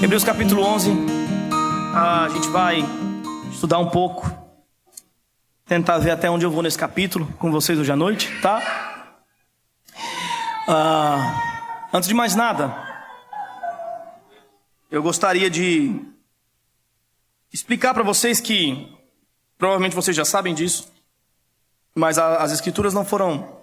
Hebreus capítulo 11, a gente vai estudar um pouco, tentar ver até onde eu vou nesse capítulo com vocês hoje à noite, tá? Antes de mais nada, eu gostaria de explicar para vocês que, provavelmente vocês já sabem disso, mas as escrituras não foram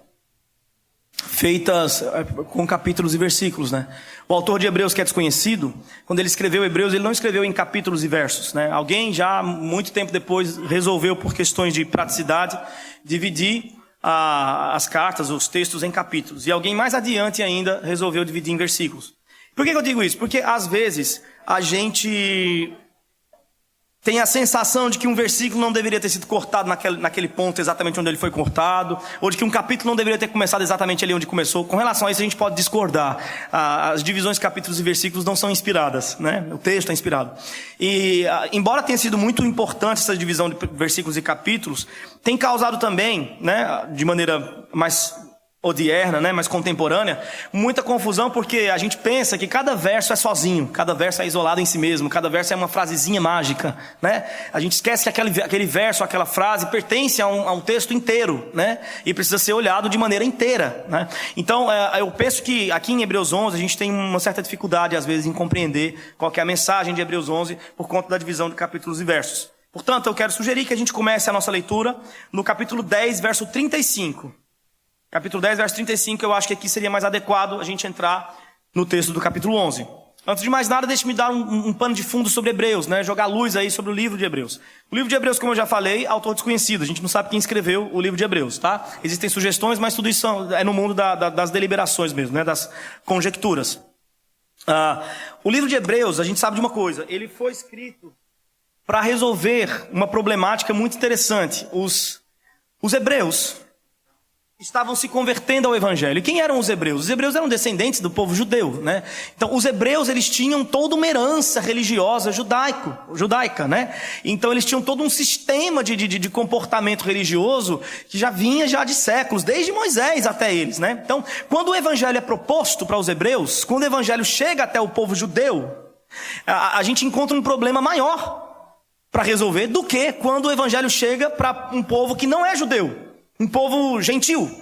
feitas com capítulos e versículos, né? O autor de Hebreus, que é desconhecido, quando ele escreveu Hebreus, ele não escreveu em capítulos e versos, né? Alguém já, muito tempo depois, resolveu, por questões de praticidade, dividir as cartas, os textos em capítulos. E alguém mais adiante ainda resolveu dividir em versículos. Por que eu digo isso? Porque, às vezes, a gente tem a sensação de que um versículo não deveria ter sido cortado naquele ponto exatamente onde ele foi cortado, ou de que um capítulo não deveria ter começado exatamente ali onde começou. Com relação a isso a gente pode discordar. As divisões de capítulos e versículos não são inspiradas, né? O texto é inspirado. E embora tenha sido muito importante essa divisão de versículos e capítulos, tem causado também, né, de maneira mais odierna, né, mais contemporânea, muita confusão, porque a gente pensa que cada verso é sozinho, cada verso é isolado em si mesmo, cada verso é uma frasezinha mágica, né? A gente esquece que aquele verso, aquela frase pertence a um texto inteiro, né? E precisa ser olhado de maneira inteira, né? Então, eu penso que aqui em Hebreus 11 a gente tem uma certa dificuldade às vezes em compreender qual que é a mensagem de Hebreus 11 por conta da divisão de capítulos e versos. Portanto, eu quero sugerir que a gente comece a nossa leitura no capítulo 10, verso 35. Capítulo 10, verso 35, eu acho que aqui seria mais adequado a gente entrar no texto do capítulo 11. Antes de mais nada, deixe-me dar um pano de fundo sobre Hebreus, né? Jogar luz aí sobre o livro de Hebreus. O livro de Hebreus, como eu já falei, autor desconhecido. A gente não sabe quem escreveu o livro de Hebreus, tá? Existem sugestões, mas tudo isso é no mundo das deliberações mesmo, né? Das conjecturas. O livro de Hebreus, a gente sabe de uma coisa. Ele foi escrito para resolver uma problemática muito interessante. Os hebreus estavam se convertendo ao evangelho. E quem eram os hebreus? Os hebreus eram descendentes do povo judeu, né? Então, os hebreus, eles tinham toda uma herança religiosa judaica, né? Então, eles tinham todo um sistema de comportamento religioso que já vinha de séculos, desde Moisés até eles, né? Então, quando o evangelho é proposto para os hebreus, quando o evangelho chega até o povo judeu, a gente encontra um problema maior para resolver do que quando o evangelho chega para um povo que não é judeu. Um povo gentil.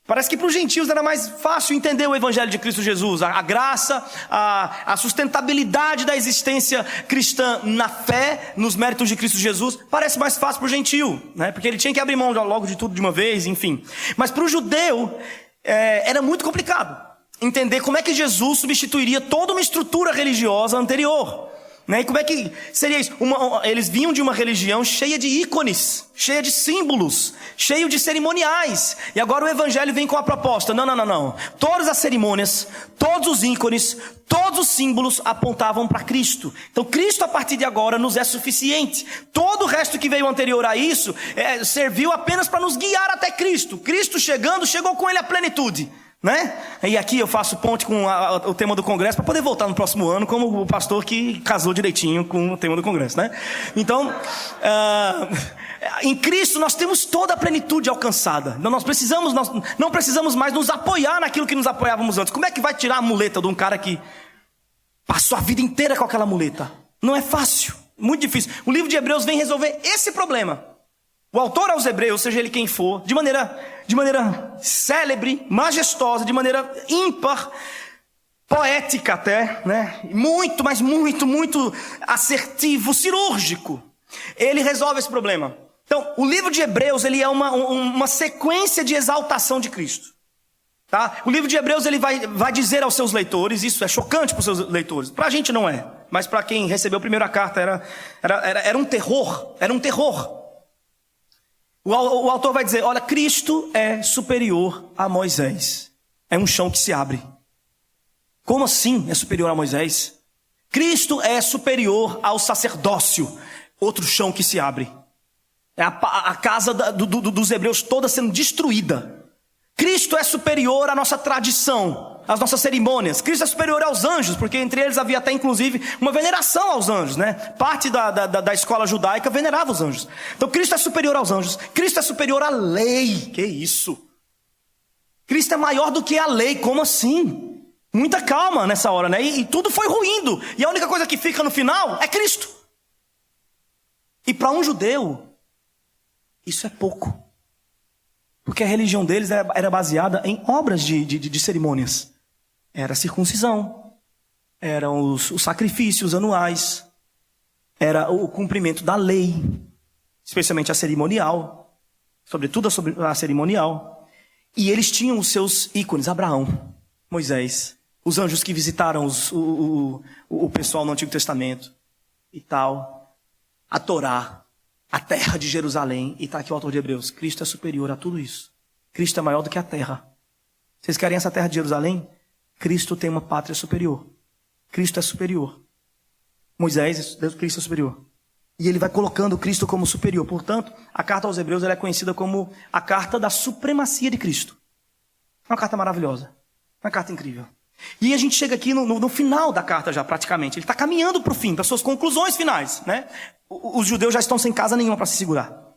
Parece que para os gentios era mais fácil entender o evangelho de Cristo Jesus. A graça, a sustentabilidade da existência cristã na fé, nos méritos de Cristo Jesus, parece mais fácil para o gentio, né? Porque ele tinha que abrir mão logo de tudo de uma vez, enfim. Mas para o judeu, era muito complicado entender como é que Jesus substituiria toda uma estrutura religiosa anterior. Né? E como é que seria isso? Eles vinham de uma religião cheia de ícones, cheia de símbolos, cheio de cerimoniais. E agora o evangelho vem com a proposta. Não. Todas as cerimônias, todos os ícones, todos os símbolos apontavam para Cristo. Então Cristo a partir de agora nos é suficiente. Todo o resto que veio anterior a isso serviu apenas para nos guiar até Cristo. Cristo chegou com ele a plenitude. Né? E aqui eu faço ponte com o tema do congresso para poder voltar no próximo ano como o pastor que casou direitinho com o tema do congresso, né? Então, em Cristo nós temos toda a plenitude alcançada. Nós não precisamos mais nos apoiar naquilo que nos apoiávamos antes. Como é que vai tirar a muleta de um cara que passou a vida inteira com aquela muleta? Não é fácil, muito difícil. O livro de Hebreus vem resolver esse problema. O autor aos hebreus, seja ele quem for, de maneira célebre, majestosa, de maneira ímpar, poética até, né? Muito, mas muito assertivo, cirúrgico. Ele resolve esse problema. Então, o livro de Hebreus, ele é uma sequência de exaltação de Cristo. Tá? O livro de Hebreus, ele vai dizer aos seus leitores, isso é chocante para os seus leitores. Para a gente não é, mas para quem recebeu a primeira carta era um terror, O autor vai dizer, olha, Cristo é superior a Moisés. É um chão que se abre. Como assim é superior a Moisés? Cristo é superior ao sacerdócio. Outro chão que se abre. É a casa dos hebreus toda sendo destruída. Cristo é superior à nossa tradição, às nossas cerimônias. Cristo é superior aos anjos, porque entre eles havia até inclusive uma veneração aos anjos, né? Parte da escola judaica venerava os anjos. Então Cristo é superior aos anjos. Cristo é superior à lei. Que isso? Cristo é maior do que a lei. Como assim? Muita calma nessa hora, né? E tudo foi ruindo. E a única coisa que fica no final é Cristo. E para um judeu, isso é pouco. Porque a religião deles era baseada em obras de cerimônias. Era a circuncisão, eram os sacrifícios anuais, era o cumprimento da lei, especialmente a cerimonial, sobretudo a cerimonial. E eles tinham os seus ícones, Abraão, Moisés, os anjos que visitaram o pessoal no Antigo Testamento e tal, a Torá, a terra de Jerusalém. E está aqui o autor de Hebreus: Cristo é superior a tudo isso. Cristo é maior do que a terra. Vocês querem essa terra de Jerusalém? Cristo tem uma pátria superior. Cristo é superior. Moisés, Cristo é superior. E ele vai colocando Cristo como superior. Portanto, a carta aos Hebreus ela é conhecida como a carta da supremacia de Cristo. É uma carta maravilhosa. Uma carta incrível. E a gente chega aqui no final da carta já, praticamente. Ele está caminhando para o fim, para as suas conclusões finais, né? Os judeus já estão sem casa nenhuma para se segurar.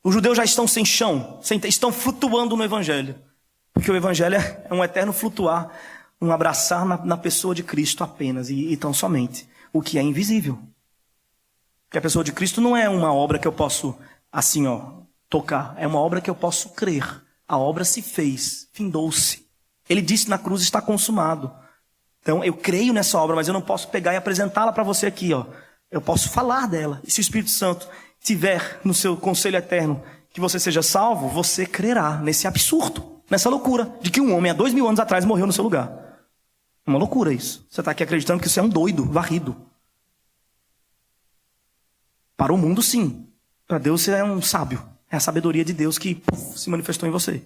Os judeus já estão sem chão, estão flutuando no Evangelho. Porque o Evangelho é um eterno flutuar, um abraçar na pessoa de Cristo apenas, e tão somente. O que é invisível. Porque a pessoa de Cristo não é uma obra que eu posso, assim, tocar. É uma obra que eu posso crer. A obra se fez, findou-se. Ele disse na cruz: está consumado. Então eu creio nessa obra, mas eu não posso pegar e apresentá-la para você aqui, Eu posso falar dela. E se o Espírito Santo tiver no seu conselho eterno que você seja salvo, você crerá nesse absurdo, nessa loucura de que um homem há 2000 anos atrás morreu no seu lugar. É uma loucura isso. Você está aqui acreditando que você é um doido, varrido. Para o mundo, sim. Para Deus, você é um sábio. É a sabedoria de Deus que se manifestou em você.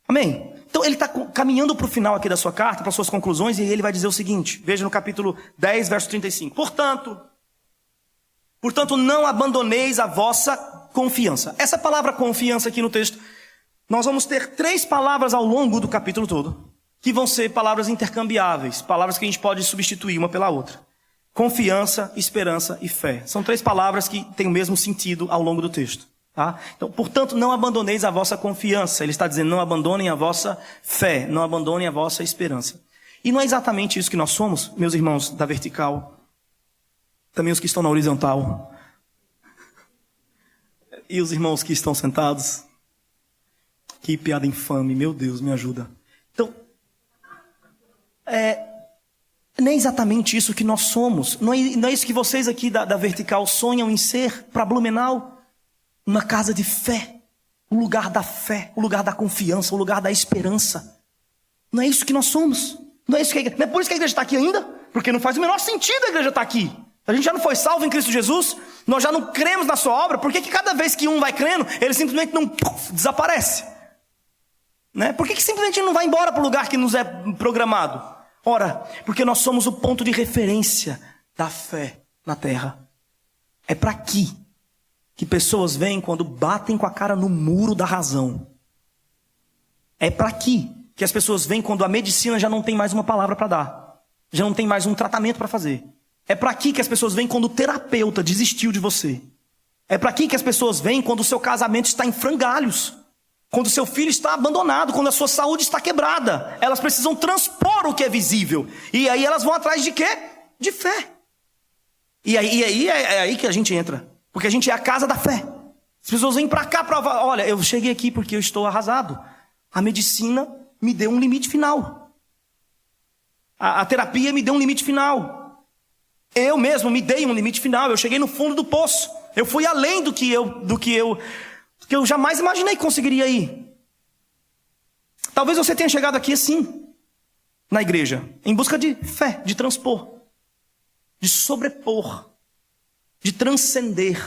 Amém? Então ele está caminhando para o final aqui da sua carta, para as suas conclusões, e ele vai dizer o seguinte. Veja no capítulo 10, verso 35. Portanto, não abandoneis a vossa confiança. Essa palavra confiança aqui no texto, nós vamos ter 3 palavras ao longo do capítulo todo, que vão ser palavras intercambiáveis, palavras que a gente pode substituir uma pela outra. Confiança, esperança e fé. São 3 palavras que têm o mesmo sentido ao longo do texto. Tá? Então, portanto, não abandoneis a vossa confiança. Ele está dizendo: não abandonem a vossa fé, não abandonem a vossa esperança. E não é exatamente isso que nós somos, meus irmãos da vertical, também os que estão na horizontal, e os irmãos que estão sentados. Que piada infame, meu Deus, me ajuda. Então, não é exatamente isso que nós somos. Não é isso que vocês aqui da vertical sonham em ser para Blumenau. Uma casa de fé, o lugar da fé, o lugar da confiança, o lugar da esperança. Não é isso que nós somos. Não é por isso que a igreja está aqui ainda, porque não faz o menor sentido a igreja estar aqui. A gente já não foi salvo em Cristo Jesus, nós já não cremos na sua obra. Por que cada vez que um vai crendo, ele simplesmente não desaparece? Né? Por que simplesmente não vai embora para o lugar que nos é programado? Ora, porque nós somos o ponto de referência da fé na terra. É para aqui que pessoas vêm quando batem com a cara no muro da razão. É para aqui que as pessoas vêm quando a medicina já não tem mais uma palavra para dar. Já não tem mais um tratamento para fazer. É para aqui que as pessoas vêm quando o terapeuta desistiu de você. É para aqui que as pessoas vêm quando o seu casamento está em frangalhos. Quando o seu filho está abandonado, quando a sua saúde está quebrada. Elas precisam transpor o que é visível. E aí elas vão atrás de quê? De fé. E aí é aí que a gente entra. Porque a gente é a casa da fé. As pessoas vêm para cá para... Olha, eu cheguei aqui porque eu estou arrasado. A medicina me deu um limite final. A terapia me deu um limite final. Eu mesmo me dei um limite final. Eu cheguei no fundo do poço. Eu fui além do que eu jamais imaginei que conseguiria ir. Talvez você tenha chegado aqui assim, na igreja, em busca de fé, de transpor, de sobrepor, de transcender.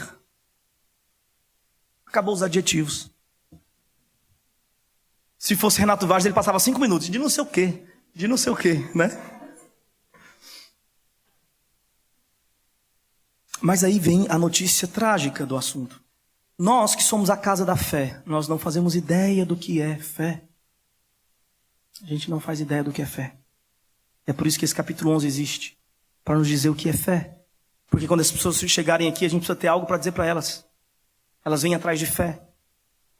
Acabou os adjetivos. Se fosse Renato Vaz, ele passava 5 minutos de não sei o quê, né? Mas aí vem a notícia trágica do assunto. Nós que somos a casa da fé, nós não fazemos ideia do que é fé. A gente não faz ideia do que é fé. É por isso que esse capítulo 11 existe, para nos dizer o que é fé. Porque quando as pessoas chegarem aqui, a gente precisa ter algo para dizer para elas. Elas vêm atrás de fé.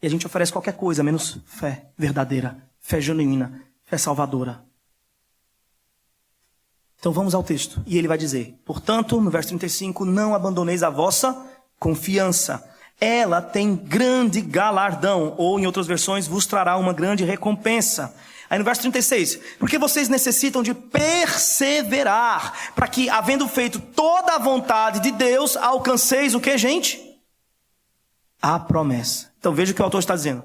E a gente oferece qualquer coisa, menos fé verdadeira, fé genuína, fé salvadora. Então vamos ao texto. E ele vai dizer, portanto, no verso 35, não abandoneis a vossa confiança. Ela tem grande galardão, ou em outras versões, vos trará uma grande recompensa. Aí no verso 36, porque vocês necessitam de perseverar, para que, havendo feito toda a vontade de Deus, alcanceis o que, gente? A promessa. Então veja o que o autor está dizendo.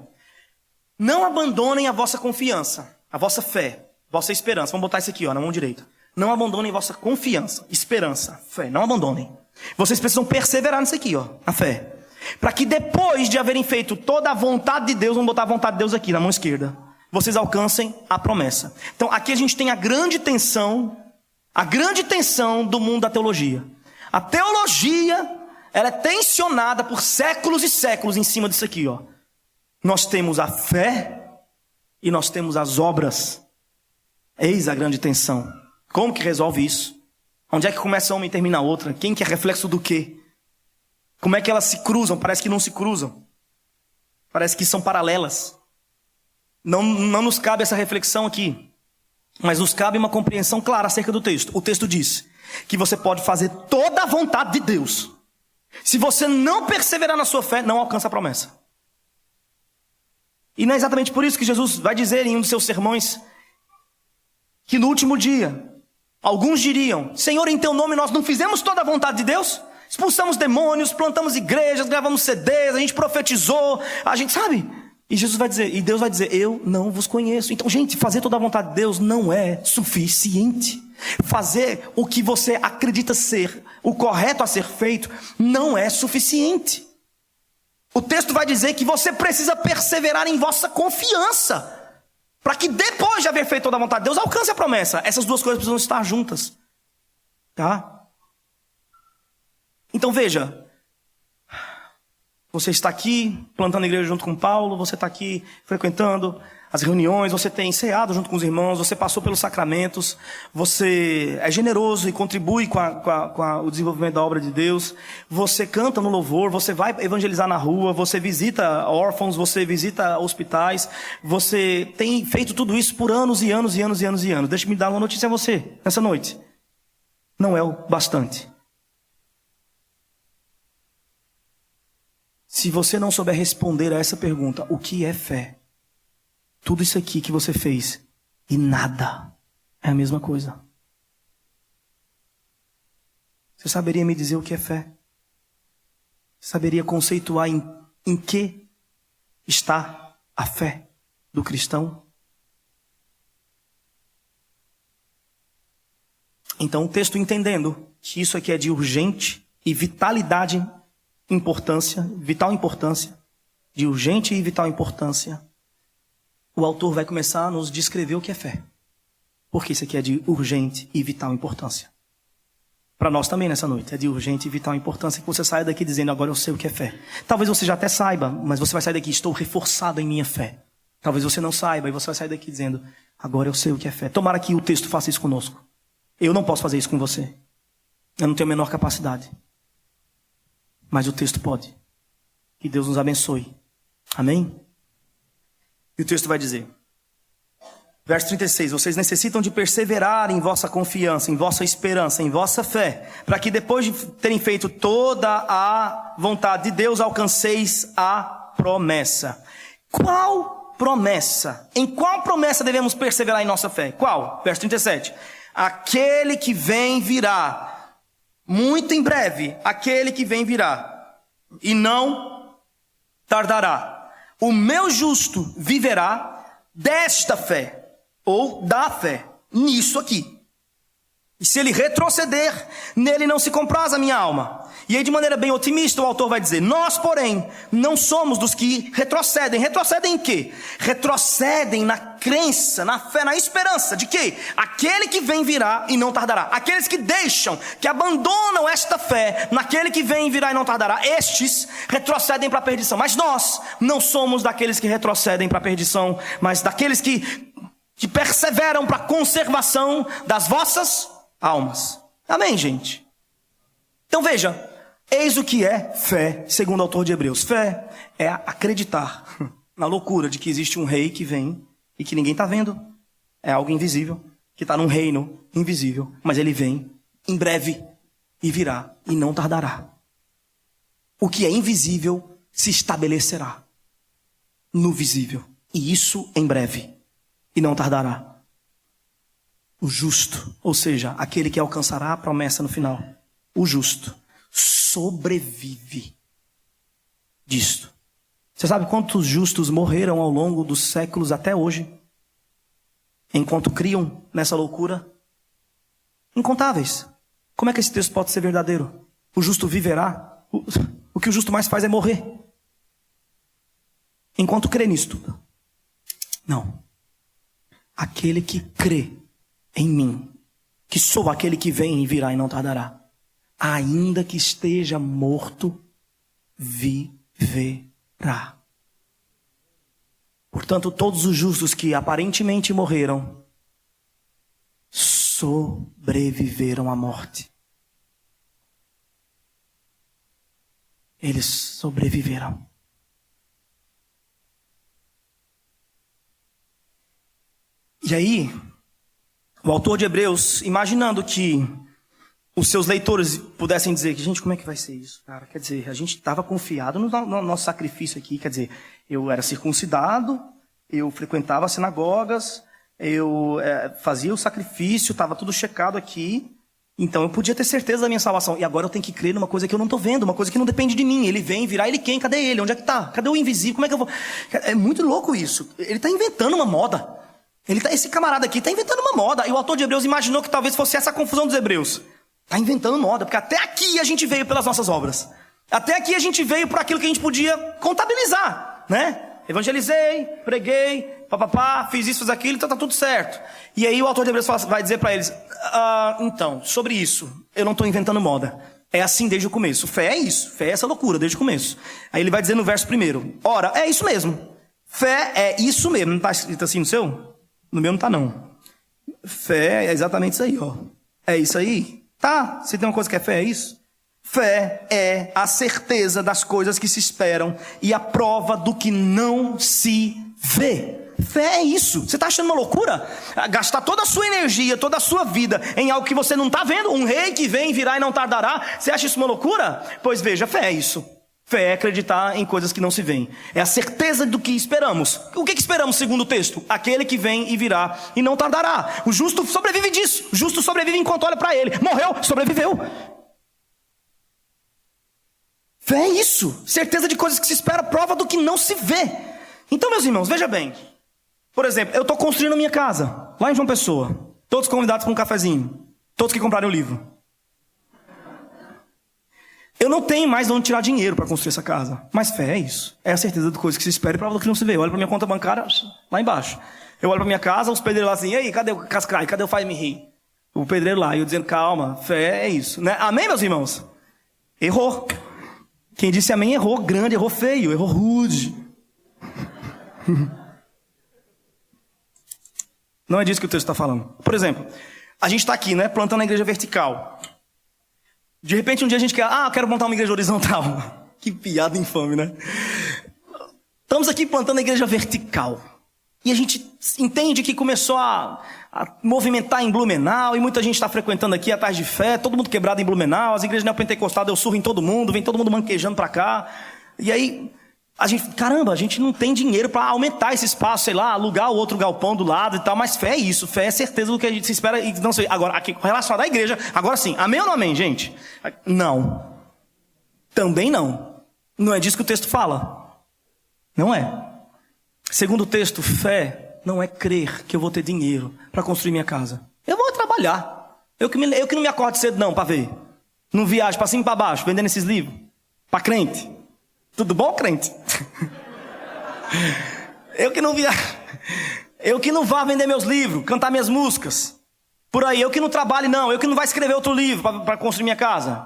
Não abandonem a vossa confiança, a vossa fé, a vossa esperança. Vamos botar isso aqui, na mão direita. Não abandonem a vossa confiança, esperança, fé. Não abandonem. Vocês precisam perseverar nisso aqui, na fé. Para que depois de haverem feito toda a vontade de Deus, vamos botar a vontade de Deus aqui, na mão esquerda, vocês alcancem a promessa. Então aqui a gente tem a grande tensão do mundo da teologia. A teologia, ela é tensionada por séculos e séculos em cima disso aqui, Nós temos a fé e nós temos as obras. Eis a grande tensão. Como que resolve isso? Onde é que começa uma e termina a outra? Quem que é reflexo do quê? Como é que elas se cruzam? Parece que não se cruzam. Parece que são paralelas. Não nos cabe essa reflexão aqui. Mas nos cabe uma compreensão clara acerca do texto. O texto diz que você pode fazer toda a vontade de Deus. Se você não perseverar na sua fé, não alcança a promessa. E não é exatamente por isso que Jesus vai dizer em um dos seus sermões que no último dia, alguns diriam, Senhor, em teu nome nós não fizemos toda a vontade de Deus? Expulsamos demônios, plantamos igrejas, gravamos CDs, a gente profetizou, a gente sabe? E Jesus vai dizer, e Deus vai dizer, eu não vos conheço. Então, gente, fazer toda a vontade de Deus não é suficiente. Fazer o que você acredita ser o correto a ser feito não é suficiente. O texto vai dizer que você precisa perseverar em vossa confiança, para que depois de haver feito toda a vontade de Deus, alcance a promessa. Essas duas coisas precisam estar juntas. Tá? Então veja, você está aqui plantando a igreja junto com Paulo, você está aqui frequentando as reuniões, você tem ceado junto com os irmãos, você passou pelos sacramentos, você é generoso e contribui com o desenvolvimento da obra de Deus, você canta no louvor, você vai evangelizar na rua, você visita órfãos, você visita hospitais, você tem feito tudo isso por anos e anos e anos e anos e anos. Deixa-me dar uma notícia a você, nessa noite. Não é o bastante. Se você não souber responder a essa pergunta, o que é fé? Tudo isso aqui que você fez e nada é a mesma coisa. Você saberia me dizer o que é fé? Você saberia conceituar em que está a fé do cristão? Então o texto, entendendo que isso aqui é de urgente e vital importância, de urgente e vital importância, o autor vai começar a nos descrever o que é fé. Porque isso aqui é de urgente e vital importância. Para nós também nessa noite, é de urgente e vital importância que você saia daqui dizendo, agora eu sei o que é fé. Talvez você já até saiba, mas você vai sair daqui, estou reforçado em minha fé. Talvez você não saiba e você vai sair daqui dizendo, agora eu sei o que é fé. Tomara que o texto faça isso conosco. Eu não posso fazer isso com você. Eu não tenho a menor capacidade. Mas o texto pode. Que Deus nos abençoe. Amém? E o texto vai dizer, verso 36, vocês necessitam de perseverar em vossa confiança, em vossa esperança, em vossa fé, para que depois de terem feito toda a vontade de Deus, alcanceis a promessa. Qual promessa? Em qual promessa devemos perseverar em nossa fé? Qual? Verso 37. Aquele que vem virá, muito em breve, aquele que vem virá, e não tardará. O meu justo viverá desta fé, ou da fé, nisso aqui. E se ele retroceder, nele não se compraz a minha alma. E aí, de maneira bem otimista, o autor vai dizer, nós, porém, não somos dos que retrocedem. Retrocedem em quê? Retrocedem na crença, na fé, na esperança de que aquele que vem virá e não tardará. Aqueles que deixam, que abandonam esta fé naquele que vem virá e não tardará, estes retrocedem para a perdição. Mas nós não somos daqueles que retrocedem para a perdição, mas daqueles que perseveram para a conservação das vossas almas. Amém, gente? Então veja, eis o que é fé, segundo o autor de Hebreus. Fé é acreditar na loucura de que existe um rei que vem e que ninguém está vendo. É algo invisível. que está num reino invisível, mas ele vem em breve e virá e não tardará. O que é invisível se estabelecerá no visível, e isso em breve e não tardará. O justo, ou seja, aquele que alcançará a promessa no final, o justo, sobrevive disto. Você sabe quantos justos morreram ao longo dos séculos até hoje? Enquanto criam nessa loucura? Incontáveis. Como é que esse texto pode ser verdadeiro? O justo viverá. O que o justo mais faz é morrer. Enquanto crê nisto. Não. Aquele que crê em mim, que sou aquele que vem e virá e não tardará, ainda que esteja morto, viverá. Portanto, todos os justos que aparentemente morreram, sobreviveram à morte. Eles sobreviveram. E aí, o autor de Hebreus, imaginando que os seus leitores pudessem dizer que, gente, como é que vai ser isso, cara? Quer dizer, a gente estava confiado no nosso sacrifício aqui. Quer dizer, eu era circuncidado, eu frequentava as sinagogas, eu fazia o sacrifício, estava tudo checado aqui. Então eu podia ter certeza da minha salvação. E agora eu tenho que crer numa coisa que eu não estou vendo, uma coisa que não depende de mim. Ele vem, virá, ele quem? Cadê ele? Onde é que está? Cadê o invisível? Como é que eu vou... É muito louco isso. Ele está inventando uma moda. Esse camarada aqui está inventando uma moda. E o autor de Hebreus imaginou que talvez fosse essa a confusão dos hebreus. Está inventando moda, porque até aqui a gente veio pelas nossas obras. Até aqui a gente veio por aquilo que a gente podia contabilizar, né? Evangelizei, preguei, papapá, fiz isso, fiz aquilo, então está tudo certo. E aí o autor de Hebreus vai dizer para eles, então, sobre isso, eu não estou inventando moda. É assim desde o começo. Fé é isso, fé é essa loucura desde o começo. Aí ele vai dizer no verso 1, ora, é isso mesmo. Fé é isso mesmo. Não está escrito assim no seu? No meu não está não. Fé é exatamente isso aí, ó. É isso aí? Tá, se tem uma coisa que é fé, é isso? Fé é a certeza das coisas que se esperam e a prova do que não se vê. Fé é isso. Você está achando uma loucura? Gastar toda a sua energia, toda a sua vida em algo que você não está vendo? Um rei que vem, virá e não tardará. Você acha isso uma loucura? Pois veja, fé é isso. Fé é acreditar em coisas que não se veem. É a certeza do que esperamos. O que esperamos segundo o texto? Aquele que vem e virá e não tardará. O justo sobrevive disso. O justo sobrevive enquanto olha para ele. Morreu, sobreviveu. Fé é isso. Certeza de coisas que se espera, prova do que não se vê. Então, meus irmãos, veja bem. Por exemplo, eu estou construindo a minha casa, lá em João Pessoa. Todos convidados para um cafezinho. Todos que comprarem o livro. Eu não tenho mais de onde tirar dinheiro para construir essa casa. Mas fé é isso. É a certeza de coisas que se espera e prova do que não se vê. Eu olho para minha conta bancária, lá embaixo. Eu olho para minha casa, os pedreiros lá assim, e aí, cadê o Cascai? Cadê o Faz-me Rir? O pedreiro lá, e eu dizendo, calma, fé é isso. Né? Amém, meus irmãos? Errou. Quem disse amém errou grande, errou feio, errou rude. Não é disso que o texto está falando. Por exemplo, a gente está aqui, né, plantando a igreja vertical. De repente um dia a gente quer, eu quero montar uma igreja horizontal. Que piada infame, né? Estamos aqui plantando a igreja vertical. E a gente entende que começou a movimentar em Blumenau, e muita gente está frequentando aqui a tarde de fé, todo mundo quebrado em Blumenau, as igrejas neopentecostais deu surro em todo mundo, vem todo mundo manquejando para cá. E aí, a gente não tem dinheiro para aumentar esse espaço, sei lá, alugar o outro galpão do lado e tal, mas fé é isso, fé é certeza do que a gente se espera. E não sei, agora, aqui, relacionado à igreja, agora sim, amém ou não amém, gente? Não. Também não. Não é disso que o texto fala. Não é. Segundo o texto, fé não é crer que eu vou ter dinheiro para construir minha casa. Eu vou trabalhar. Eu que não me acordo cedo não para ver. Não viajo para cima e para baixo, vendendo esses livros. Para crente. Tudo bom, crente? Eu que não vá vender meus livros, cantar minhas músicas. Por aí, eu que não trabalho não. Eu que não vai escrever outro livro para construir minha casa.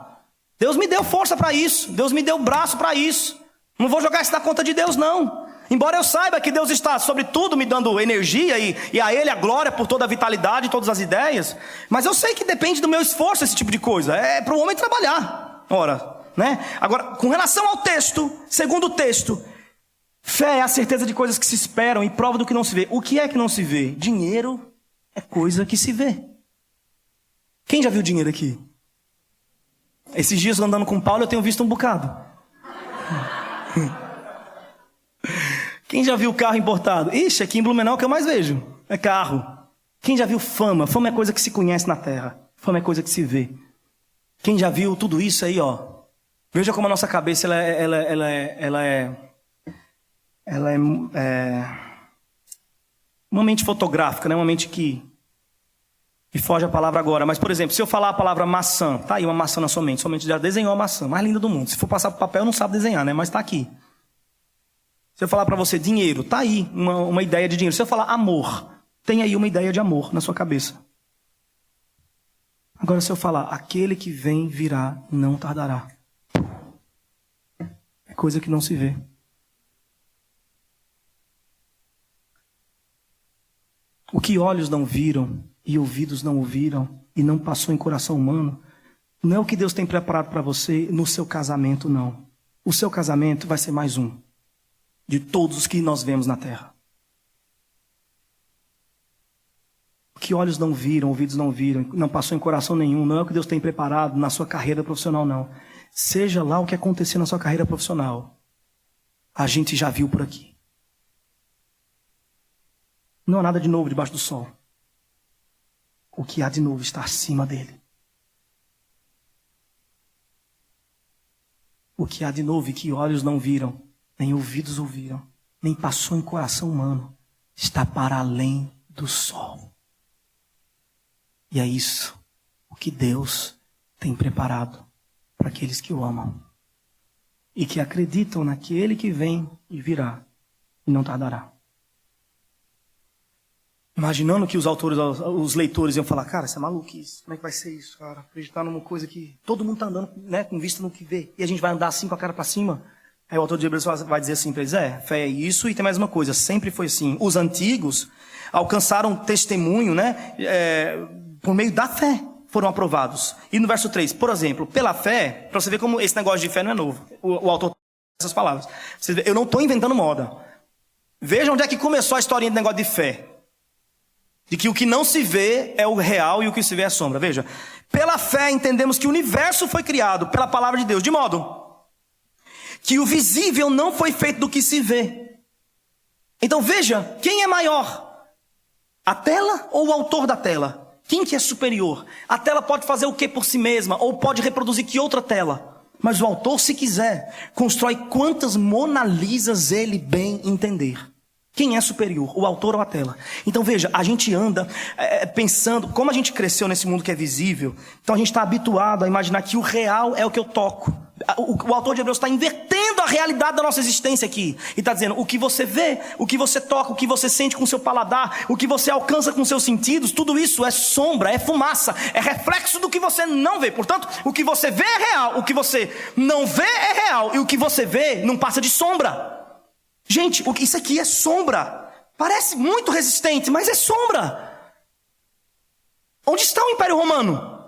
Deus me deu força para isso. Deus me deu braço para isso. Não vou jogar isso na conta de Deus não. Embora eu saiba que Deus está, sobretudo, me dando energia e a Ele a glória por toda a vitalidade e todas as ideias. Mas eu sei que depende do meu esforço esse tipo de coisa. É para o homem trabalhar. Ora, né? Agora, com relação ao texto, segundo o texto, fé é a certeza de coisas que se esperam e prova do que não se vê. O que é que não se vê? Dinheiro é coisa que se vê. Quem já viu dinheiro aqui? Esses dias andando com o Paulo eu tenho visto um bocado. Quem já viu carro importado? Ixi, aqui em Blumenau é o que eu mais vejo. É carro. Quem já viu fama? Fama é coisa que se conhece na terra. Fama é coisa que se vê. Quem já viu tudo isso aí, ó. Veja como a nossa cabeça ela é uma mente fotográfica, né? Uma mente que foge a palavra agora. Mas, por exemplo, se eu falar a palavra maçã, tá aí uma maçã na sua mente já desenhou a maçã, mais linda do mundo. Se for passar para papel, não sabe desenhar, né? Mas tá aqui. Se eu falar para você dinheiro, tá aí uma ideia de dinheiro. Se eu falar amor, tem aí uma ideia de amor na sua cabeça. Agora, se eu falar aquele que vem virá, não tardará. É coisa que não se vê. O que olhos não viram e ouvidos não ouviram e não passou em coração humano, não é o que Deus tem preparado para você no seu casamento, não. O seu casamento vai ser mais um de todos os que nós vemos na terra. O que olhos não viram, ouvidos não viram, não passou em coração nenhum, não é o que Deus tem preparado na sua carreira profissional, não. Seja lá o que acontecer na sua carreira profissional, a gente já viu por aqui. Não há nada de novo debaixo do sol. O que há de novo está acima dele. O que há de novo e que olhos não viram, nem ouvidos ouviram, nem passou em coração humano, está para além do sol. E é isso o que Deus tem preparado para aqueles que o amam e que acreditam naquele que vem e virá e não tardará. Imaginando que os autores, os leitores iam falar, cara, isso é maluquice, como é que vai ser isso, cara? Acreditar numa coisa que todo mundo está andando, né, com vista no que vê, e a gente vai andar assim com a cara para cima. Aí o autor de Hebreus vai dizer assim para eles, fé é isso, e tem mais uma coisa, sempre foi assim. Os antigos alcançaram testemunho, né, por meio da fé, foram aprovados. E no verso 3, por exemplo, pela fé, para você ver como esse negócio de fé não é novo, o autor essas palavras. Você vê, eu não estou inventando moda. Veja onde é que começou a historinha do negócio de fé. De que o que não se vê é o real e o que se vê é a sombra. Veja, pela fé entendemos que o universo foi criado pela palavra de Deus, de modo que o visível não foi feito do que se vê. Então veja, quem é maior? A tela ou o autor da tela? Quem que é superior? A tela pode fazer o que por si mesma? Ou pode reproduzir que outra tela? Mas o autor, se quiser, constrói quantas Mona Lisas ele bem entender. Quem é superior, o autor ou a tela? Então veja, a gente anda pensando, como a gente cresceu nesse mundo que é visível, então a gente está habituado a imaginar que o real é o que eu toco. O autor de Hebreus está invertendo a realidade da nossa existência aqui. E está dizendo, o que você vê, o que você toca, o que você sente com o seu paladar, o que você alcança com seus sentidos, tudo isso é sombra, é fumaça, é reflexo do que você não vê. Portanto, o que você vê é real, o que você não vê é real, e o que você vê não passa de sombra. Gente, isso aqui é sombra. Parece muito resistente, mas é sombra. Onde está o Império Romano?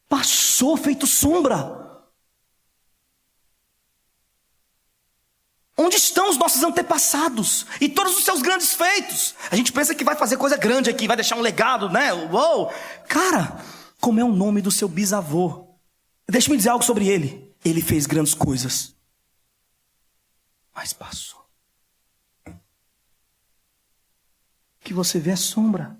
Passou feito sombra. Onde estão os nossos antepassados? E todos os seus grandes feitos? A gente pensa que vai fazer coisa grande aqui, vai deixar um legado, né? Uou! Cara, como é o nome do seu bisavô? Deixa-me dizer algo sobre ele. Ele fez grandes coisas. Mas passou. O que você vê é sombra.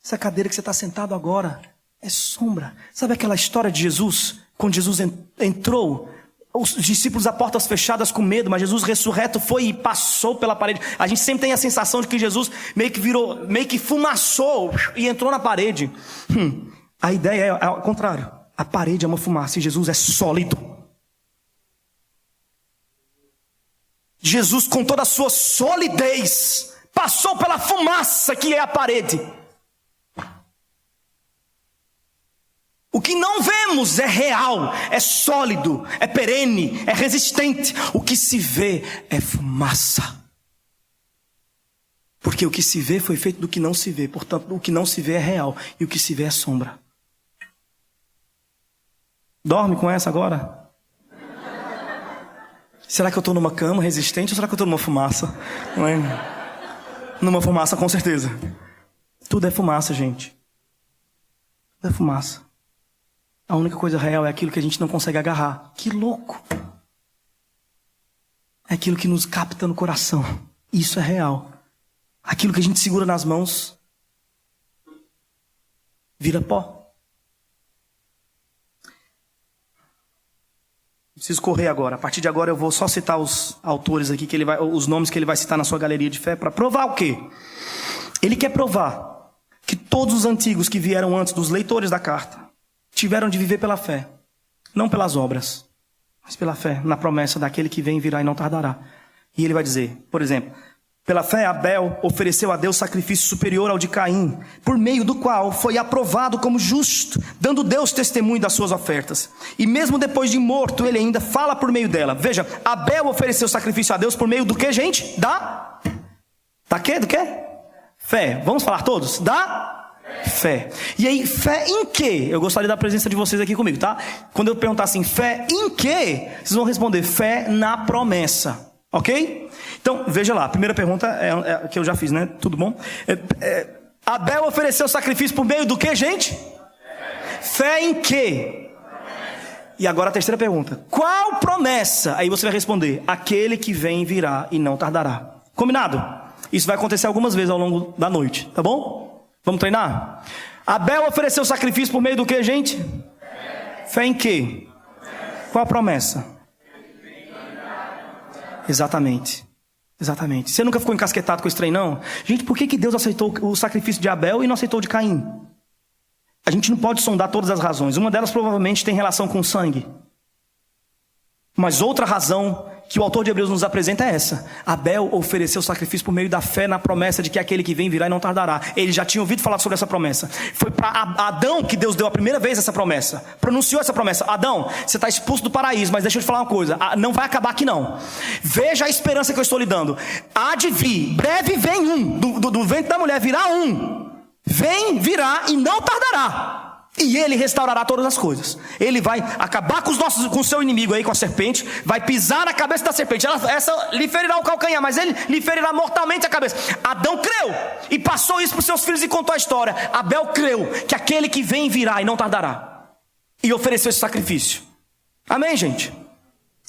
Essa cadeira que você está sentado agora é sombra. Sabe aquela história de Jesus? Quando Jesus entrou, os discípulos a portas fechadas com medo, mas Jesus ressurreto foi e passou pela parede. A gente sempre tem a sensação de que Jesus meio que fumaçou e entrou na parede. A ideia é ao contrário. A parede é uma fumaça e Jesus é sólido. Jesus, com toda a sua solidez, passou pela fumaça que é a parede. O que não vemos é real, é sólido, é perene, é resistente. O que se vê é fumaça. Porque o que se vê foi feito do que não se vê. Portanto, o que não se vê é real e o que se vê é sombra. Dorme com essa agora? Será que eu estou numa cama resistente ou será que eu estou numa fumaça? Não é? Numa fumaça, com certeza. Tudo é fumaça, gente. Tudo é fumaça. A única coisa real é aquilo que a gente não consegue agarrar. Que louco! É aquilo que nos capta no coração. Isso é real. Aquilo que a gente segura nas mãos vira pó. Preciso correr agora. A partir de agora eu vou só citar os autores aqui, os nomes que ele vai citar na sua galeria de fé, para provar o quê? Ele quer provar que todos os antigos que vieram antes dos leitores da carta tiveram de viver pela fé, não pelas obras, mas pela fé, na promessa daquele que vem, virá e não tardará. E ele vai dizer, por exemplo, pela fé Abel ofereceu a Deus sacrifício superior ao de Caim, por meio do qual foi aprovado como justo, dando Deus testemunho das suas ofertas. E mesmo depois de morto, ele ainda fala por meio dela. Veja, Abel ofereceu sacrifício a Deus por meio do que, gente? Da quê? Do quê? Fé. Vamos falar todos? Da fé. E aí, fé em quê? Eu gostaria da presença de vocês aqui comigo, tá? Quando eu perguntar assim, fé em quê? Vocês vão responder, fé na promessa. Ok? Então, veja lá, a primeira pergunta é que eu já fiz, né? Tudo bom? Abel ofereceu sacrifício por meio do que, gente? Fé em quê? E agora a terceira pergunta. Qual promessa? Aí você vai responder, aquele que vem virá e não tardará. Combinado? Isso vai acontecer algumas vezes ao longo da noite, tá bom? Vamos treinar? Abel ofereceu sacrifício por meio do que, gente? Fé em quê? Qual a promessa? Exatamente. Você nunca ficou encasquetado com esse trem, não? Gente, por que Deus aceitou o sacrifício de Abel e não aceitou o de Caim? A gente não pode sondar todas as razões. Uma delas provavelmente tem relação com sangue. Mas outra razão que o autor de Hebreus nos apresenta é essa. Abel ofereceu sacrifício por meio da fé na promessa de que aquele que vem virá e não tardará. Ele já tinha ouvido falar sobre essa promessa. Foi para Adão que Deus deu a primeira vez essa promessa. Pronunciou essa promessa. Adão, você está expulso do paraíso, mas deixa eu te falar uma coisa. Não vai acabar aqui não. Veja a esperança que eu estou lhe dando. Há de vir, breve vem um. Do ventre da mulher virá um. Vem, virá e não tardará. E ele restaurará todas as coisas. Ele vai acabar com o seu inimigo aí, com a serpente. Vai pisar na cabeça da serpente. Essa lhe ferirá o calcanhar, mas ele lhe ferirá mortalmente a cabeça. Adão creu e passou isso para os seus filhos e contou a história. Abel creu que aquele que vem virá e não tardará. E ofereceu esse sacrifício. Amém, gente?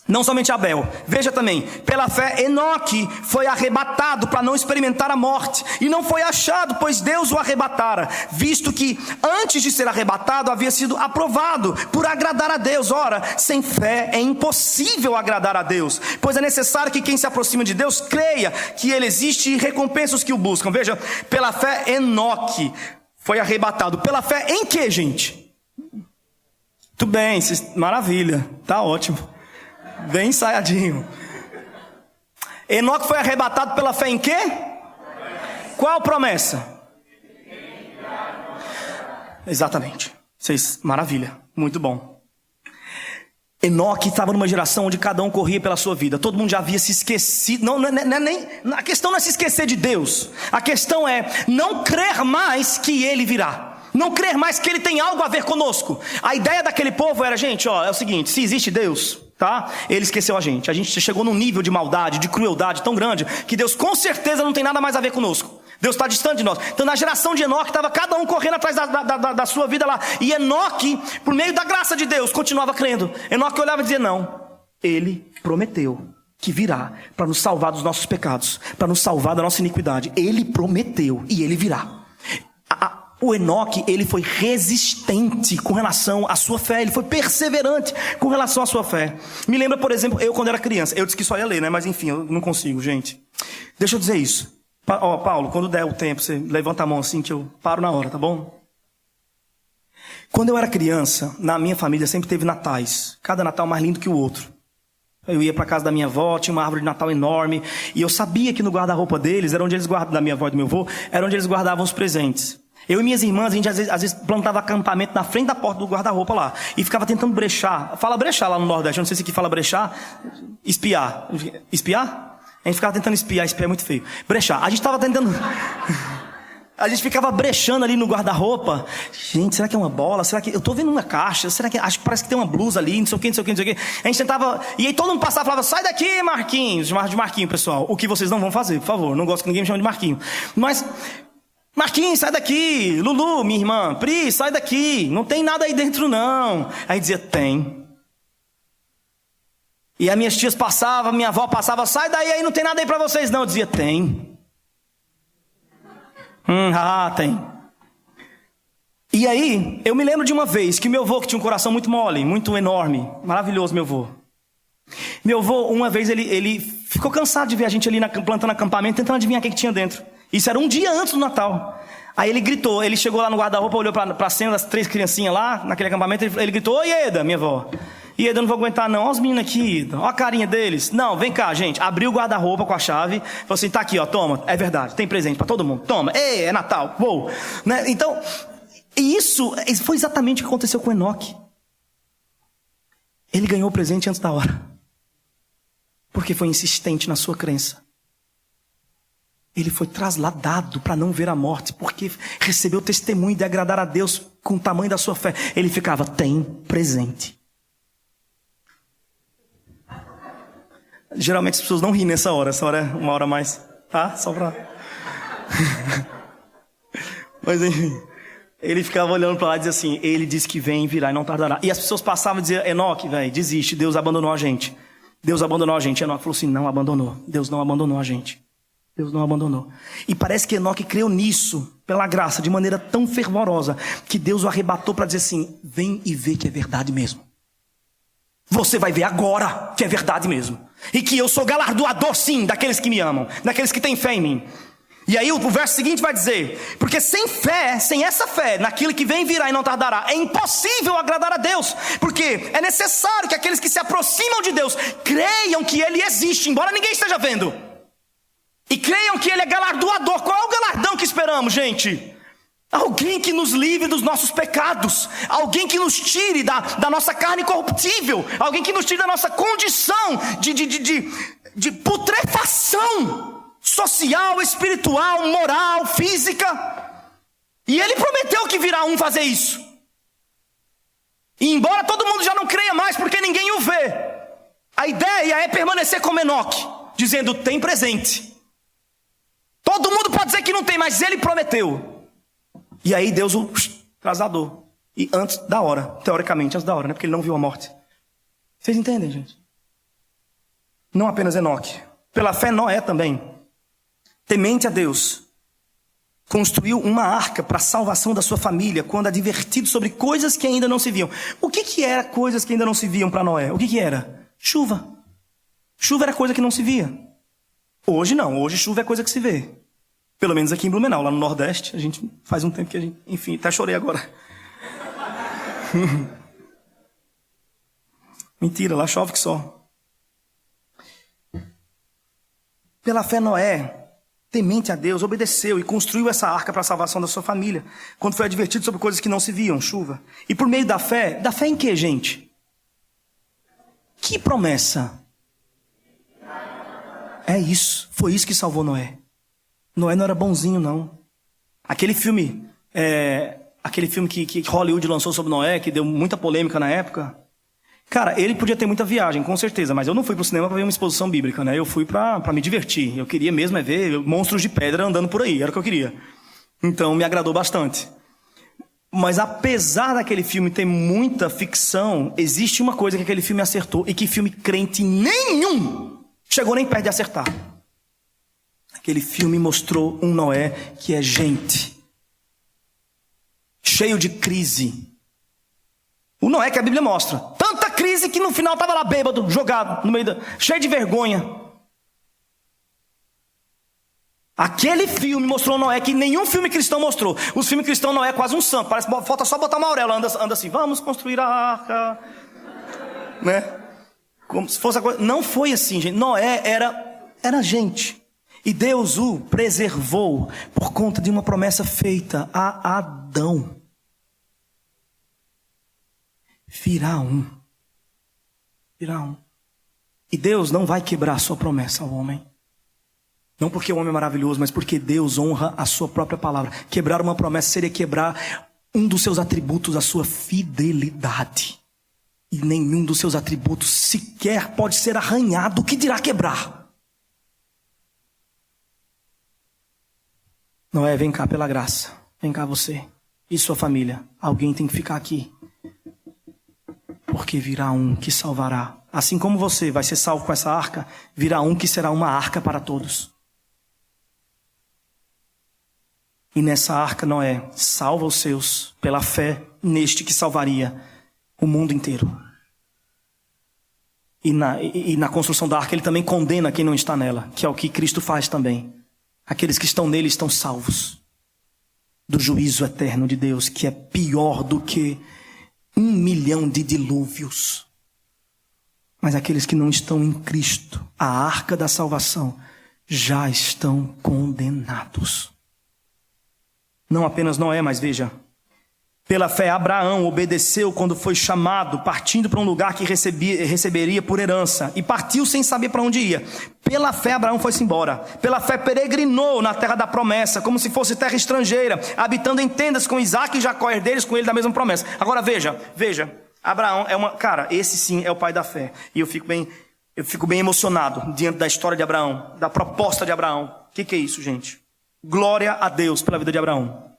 Não somente Abel, veja também, pela fé Enoque foi arrebatado para não experimentar a morte, e não foi achado, pois Deus o arrebatara, visto que antes de ser arrebatado havia sido aprovado por agradar a Deus. Ora, sem fé é impossível agradar a Deus, pois é necessário que quem se aproxima de Deus creia que Ele existe e recompensa os que o buscam. Veja, pela fé Enoque foi arrebatado, pela fé em que, gente? Tudo bem, maravilha, tá ótimo. Bem ensaiadinho. Enoque foi arrebatado pela fé em quê? Qual promessa? Exatamente. Maravilha. Muito bom. Enoque estava numa geração onde cada um corria pela sua vida. Todo mundo já havia se esquecido. A questão não é se esquecer de Deus. A questão é não crer mais que Ele virá. Não crer mais que Ele tem algo a ver conosco. A ideia daquele povo era, gente, é o seguinte, se existe Deus, tá? Ele esqueceu a gente. A gente chegou num nível de maldade, de crueldade tão grande, que Deus com certeza não tem nada mais a ver conosco. Deus está distante de nós. Então na geração de Enoque estava cada um correndo atrás da sua vida lá. E Enoque, por meio da graça de Deus, continuava crendo. Enoque olhava e dizia, não, Ele prometeu que virá para nos salvar dos nossos pecados, para nos salvar da nossa iniquidade. Ele prometeu e Ele virá. O Enoque, ele foi resistente com relação à sua fé. Ele foi perseverante com relação à sua fé. Me lembra, por exemplo, eu quando era criança. Eu disse que só ia ler, né? Mas enfim, eu não consigo, gente. Deixa eu dizer isso. Paulo, quando der o tempo, você levanta a mão assim que eu paro na hora, tá bom? Quando eu era criança, na minha família sempre teve natais. Cada Natal mais lindo que o outro. Eu ia para casa da minha avó, tinha uma árvore de Natal enorme. E eu sabia que no guarda-roupa deles, era onde eles guardavam, da minha avó e do meu avô, era onde eles guardavam os presentes. Eu e minhas irmãs, a gente às vezes plantava acampamento na frente da porta do guarda-roupa lá. E ficava tentando brechar. Fala brechar lá no Nordeste, eu não sei se aqui fala brechar. Espiar. Espiar? A gente ficava tentando espiar é muito feio. Brechar. A gente estava tentando... A gente ficava brechando ali no guarda-roupa. Gente, será que é uma bola? Será que... Eu tô vendo uma caixa. Será que... Acho que parece que tem uma blusa ali, não sei o que, não sei o que, não sei o que. A gente tentava... E aí todo mundo passava e falava, sai daqui, Marquinhos. De Marquinho, pessoal. O que vocês não vão fazer, por favor. Não gosto que ninguém me chame de Marquinho. Mas... Marquinhos, sai daqui. Lulu, minha irmã. Pri, sai daqui. Não tem nada aí dentro, não. Aí dizia, tem. E as minhas tias passavam, minha avó passava, sai daí, aí não tem nada aí pra vocês, não. Eu dizia, tem. Tem. E aí, eu me lembro de uma vez que meu avô, que tinha um coração muito mole, muito enorme, maravilhoso, meu avô. Meu avô, uma vez, ele ficou cansado de ver a gente ali plantando acampamento, tentando adivinhar o que tinha dentro. Isso era um dia antes do Natal. Aí ele gritou, ele chegou lá no guarda-roupa, olhou pra cena das 3 criancinhas lá, naquele acampamento, ele gritou, oi Ieda, minha avó. Ieda, eu não vou aguentar não, olha os meninos aqui, olha a carinha deles. Não, vem cá, gente, abriu o guarda-roupa com a chave, falou assim, tá aqui, ó, toma, é verdade, tem presente pra todo mundo, toma, ei, é Natal, uou. Né? Então, isso foi exatamente o que aconteceu com Enoque. Ele ganhou o presente antes da hora, porque foi insistente na sua crença. Ele foi trasladado para não ver a morte, porque recebeu o testemunho de agradar a Deus com o tamanho da sua fé. Ele ficava, tem presente. Geralmente as pessoas não riem nessa hora. Essa hora é uma hora mais, tá? Só pra... Mas enfim, ele ficava olhando para lá e dizia assim, ele disse que vem, virá e não tardará. E as pessoas passavam e diziam, Enoque, velho, desiste, Deus abandonou a gente. Deus abandonou a gente. Enoque falou assim, não abandonou. Deus não abandonou a gente. Deus não abandonou. E parece que Enoque creu nisso, pela graça, de maneira tão fervorosa, que Deus o arrebatou para dizer assim, vem e vê que é verdade mesmo. Você vai ver agora que é verdade mesmo. E que eu sou galardoador sim, daqueles que me amam, daqueles que têm fé em mim. E aí o verso seguinte vai dizer, porque sem fé, sem essa fé, naquilo que vem virá e não tardará, é impossível agradar a Deus. Porque é necessário que aqueles que se aproximam de Deus, creiam que Ele existe, embora ninguém esteja vendo. E creiam que Ele é galardoador. Qual é o galardão que esperamos, gente? Alguém que nos livre dos nossos pecados. Alguém que nos tire da nossa carne corruptível. Alguém que nos tire da nossa condição de putrefação social, espiritual, moral, física. E Ele prometeu que virá um fazer isso. E embora todo mundo já não creia mais, porque ninguém o vê, a ideia é permanecer como Enoque, dizendo, tem presente. Todo mundo pode dizer que não tem, mas Ele prometeu. E aí Deus o trasladou. E antes da hora, teoricamente antes da hora, né? Porque ele não viu a morte. Vocês entendem, gente? Não apenas Enoque. Pela fé Noé também, temente a Deus, construiu uma arca para a salvação da sua família, quando advertido sobre coisas que ainda não se viam. O que era coisas que ainda não se viam para Noé? O que era? Chuva. Chuva era coisa que não se via. Hoje não, hoje chuva é coisa que se vê. Pelo menos aqui em Blumenau, lá no Nordeste, a gente faz um tempo que a gente... Enfim, até chorei agora. Mentira, lá chove que só. Pela fé Noé, temente a Deus, obedeceu e construiu essa arca para a salvação da sua família, quando foi advertido sobre coisas que não se viam, chuva. E por meio da fé em quê, gente? Que promessa? É isso, foi isso que salvou Noé. Noé não era bonzinho, não. Aquele filme que Hollywood lançou sobre Noé, que deu muita polêmica na época. Cara, ele podia ter muita viagem, com certeza, mas eu não fui pro cinema para ver uma exposição bíblica, né? Eu fui para me divertir. Eu queria mesmo ver monstros de pedra andando por aí, era o que eu queria. Então me agradou bastante. Mas apesar daquele filme ter muita ficção, existe uma coisa que aquele filme acertou e que filme crente nenhum chegou nem perto de acertar. Aquele filme mostrou um Noé que é gente, cheio de crise. O Noé que a Bíblia mostra, tanta crise que no final estava lá bêbado, jogado no meio cheio de vergonha. Aquele filme mostrou Noé que nenhum filme cristão mostrou. Os filmes cristãos, Noé é quase um santo, parece que falta só botar uma auréola, anda assim, vamos construir a arca, né? Como se fosse a coisa. Não foi assim, gente. Noé era gente. E Deus o preservou por conta de uma promessa feita a Adão. Virá um. E Deus não vai quebrar a sua promessa ao homem. Não porque o homem é maravilhoso, mas porque Deus honra a sua própria palavra. Quebrar uma promessa seria quebrar um dos seus atributos, a sua fidelidade. E nenhum dos seus atributos sequer pode ser arranhado, o que dirá quebrar? Noé, vem cá pela graça. Vem cá você e sua família. Alguém tem que ficar aqui. Porque virá um que salvará. Assim como você vai ser salvo com essa arca, virá um que será uma arca para todos. E nessa arca, Noé salva os seus pela fé neste que salvaria o mundo inteiro. E na construção da arca ele também condena quem não está nela, que é o que Cristo faz também. Aqueles que estão nele estão salvos do juízo eterno de Deus, que é pior do que 1 milhão de dilúvios. Mas aqueles que não estão em Cristo, a arca da salvação, já estão condenados. Não apenas Noé, mas veja, pela fé Abraão obedeceu quando foi chamado, partindo para um lugar que receberia por herança, e partiu sem saber para onde ia. Pela fé Abraão foi-se embora. Pela fé peregrinou na terra da promessa, como se fosse terra estrangeira, habitando em tendas com Isaque e Jacó, herdeiros com ele da mesma promessa. Agora veja, Abraão cara, esse sim é o pai da fé. E eu fico bem emocionado diante da história de Abraão, da proposta de Abraão. O que é isso, gente? Glória a Deus pela vida de Abraão.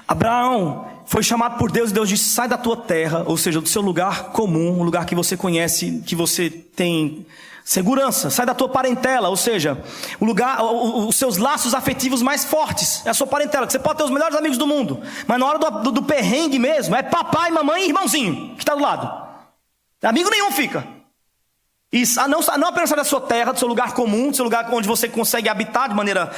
Abraão foi chamado por Deus e Deus disse: sai da tua terra, ou seja, do seu lugar comum, um lugar que você conhece, que você tem segurança. Sai da tua parentela, ou seja, o lugar, os seus laços afetivos mais fortes. É a sua parentela, que você pode ter os melhores amigos do mundo, mas na hora do perrengue mesmo, é papai, mamãe e irmãozinho que está do lado. Amigo nenhum fica. Isso, não apenas da sua terra, do seu lugar comum, do seu lugar onde você consegue habitar de maneira,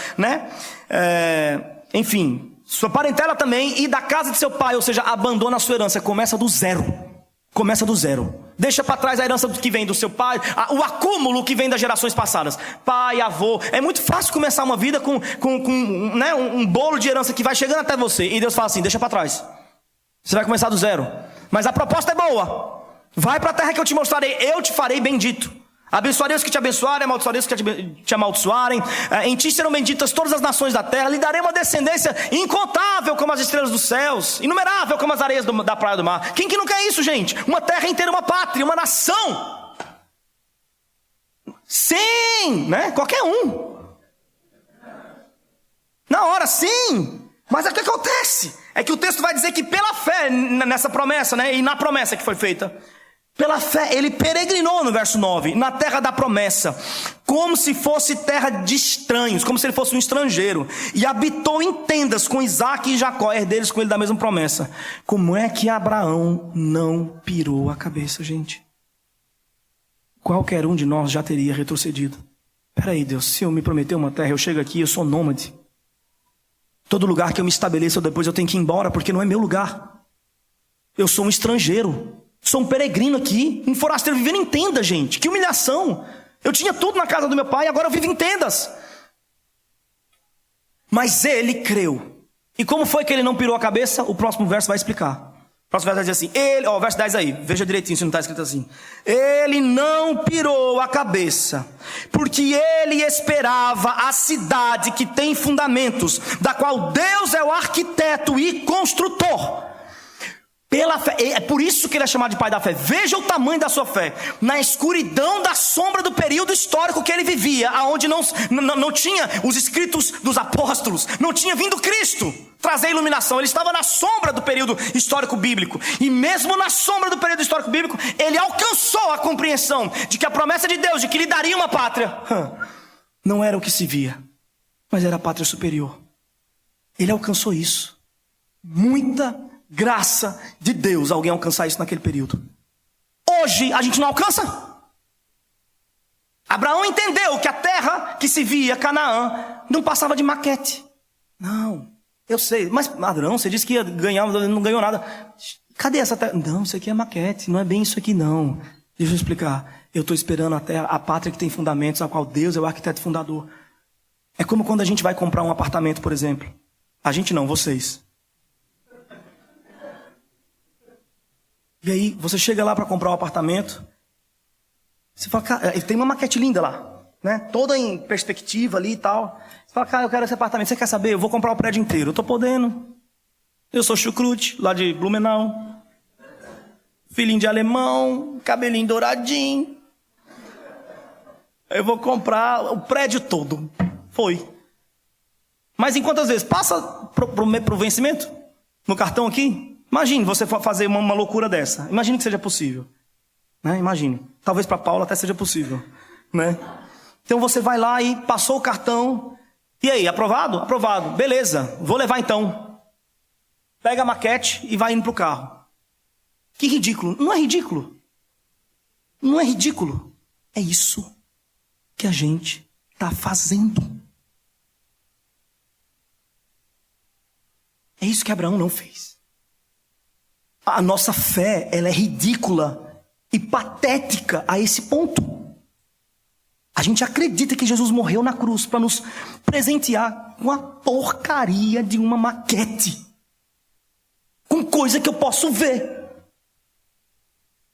enfim, sua parentela também, e da casa de seu pai, ou seja, abandona a sua herança, começa do zero. Deixa para trás a herança que vem do seu pai, o acúmulo que vem das gerações passadas. Pai, avô, é muito fácil começar uma vida com um bolo de herança que vai chegando até você, e Deus fala assim: deixa para trás, você vai começar do zero. Mas a proposta é boa. Vai para a terra que eu te mostrarei, eu te farei bendito. Abençoarei os que te abençoarem, amaldiçoarei os que te amaldiçoarem. Em ti serão benditas todas as nações da terra. Lhe darei uma descendência incontável como as estrelas dos céus, inumerável como as areias da praia do mar. Quem que não quer isso, gente? Uma terra inteira, uma pátria, uma nação. Sim, né? Qualquer um. Na hora, sim. Mas o que acontece? É que o texto vai dizer que pela fé nessa promessa, e na promessa que foi feita, pela fé, ele peregrinou no verso 9, na terra da promessa, como se fosse terra de estranhos, como se ele fosse um estrangeiro, e habitou em tendas com Isaque e Jacó, herdeiros com ele da mesma promessa. Como é que Abraão não pirou a cabeça, gente? Qualquer um de nós já teria retrocedido. Peraí, Deus, se eu me prometer uma terra, eu chego aqui, eu sou nômade. Todo lugar que eu me estabeleço, depois eu tenho que ir embora, porque não é meu lugar. Eu sou um estrangeiro. Sou um peregrino aqui, um forasteiro vivendo em tenda, gente. Que humilhação. Eu tinha tudo na casa do meu pai, agora eu vivo em tendas. Mas ele creu. E como foi que ele não pirou a cabeça? O próximo verso vai explicar. O próximo verso vai dizer assim, verso 10 aí, veja direitinho se não está escrito assim. Ele não pirou a cabeça, porque ele esperava a cidade que tem fundamentos, da qual Deus é o arquiteto e construtor. Pela fé, é por isso que ele é chamado de pai da fé. Veja o tamanho da sua fé. Na escuridão da sombra do período histórico que ele vivia, aonde não tinha os escritos dos apóstolos, não tinha vindo Cristo trazer iluminação. Ele estava na sombra do período histórico bíblico. E mesmo na sombra do período histórico bíblico, ele alcançou a compreensão de que a promessa de Deus, de que lhe daria uma pátria, não era o que se via, mas era a pátria superior. Ele alcançou isso. Muita graça de Deus alguém alcançar isso naquele período. Hoje a gente não alcança. Abraão entendeu que a terra que se via, Canaã, não passava de maquete. Não, eu sei, mas Abraão, você disse que ia ganhar, não ganhou nada. Cadê essa terra? Não, isso aqui é maquete, não é bem isso aqui não. Deixa eu explicar. Eu estou esperando a terra, a pátria que tem fundamentos, a qual Deus é o arquiteto fundador. É como quando a gente vai comprar um apartamento, por exemplo. A gente não, vocês. E aí, você chega lá para comprar um apartamento, você fala, cara, tem uma maquete linda lá, né? Toda em perspectiva ali e tal. Você fala, cara, eu quero esse apartamento, você quer saber? Eu vou comprar o prédio inteiro. Eu tô podendo. Eu sou chucrute, lá de Blumenau. Filhinho de alemão, cabelinho douradinho. Eu vou comprar o prédio todo. Foi. Mas em quantas vezes? Passa pro vencimento? No cartão aqui? Imagine você for fazer uma loucura dessa. Imagine que seja possível. Né? Imagine. Talvez para Paula até seja possível. Né? Então você vai lá e passou o cartão. E aí, aprovado? Aprovado. Beleza, vou levar então. Pega a maquete e vai indo pro carro. Que ridículo. Não é ridículo. Não é ridículo. É isso que a gente está fazendo. É isso que Abraão não fez. A nossa fé, ela é ridícula e patética a esse ponto. A gente acredita que Jesus morreu na cruz para nos presentear com a porcaria de uma maquete. Com coisa que eu posso ver.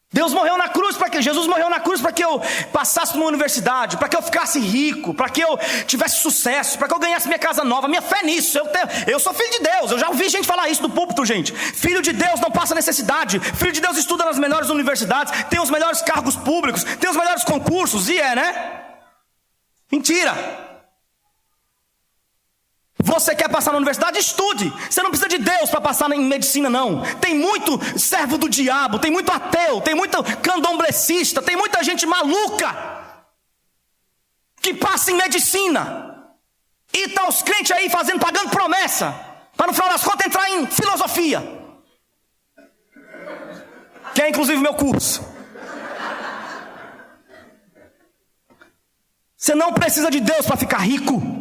Deus morreu na cruz para quê? Jesus morreu na cruz para que eu passasse numa universidade, para que eu ficasse rico, para que eu tivesse sucesso, para que eu ganhasse minha casa nova. Minha fé nisso. Eu sou filho de Deus. Eu já ouvi gente falar isso do púlpito, gente. Filho de Deus não passa necessidade. Filho de Deus estuda nas melhores universidades, tem os melhores cargos públicos, tem os melhores concursos. E né? Mentira. Você quer passar na universidade? Estude. Você não precisa de Deus para passar em medicina, não. Tem muito servo do diabo, tem muito ateu, tem muito candomblecista, tem muita gente maluca que passa em medicina. E tá os crentes aí pagando promessa, para no final das contas entrar em filosofia, que é inclusive o meu curso. Você não precisa de Deus para ficar rico.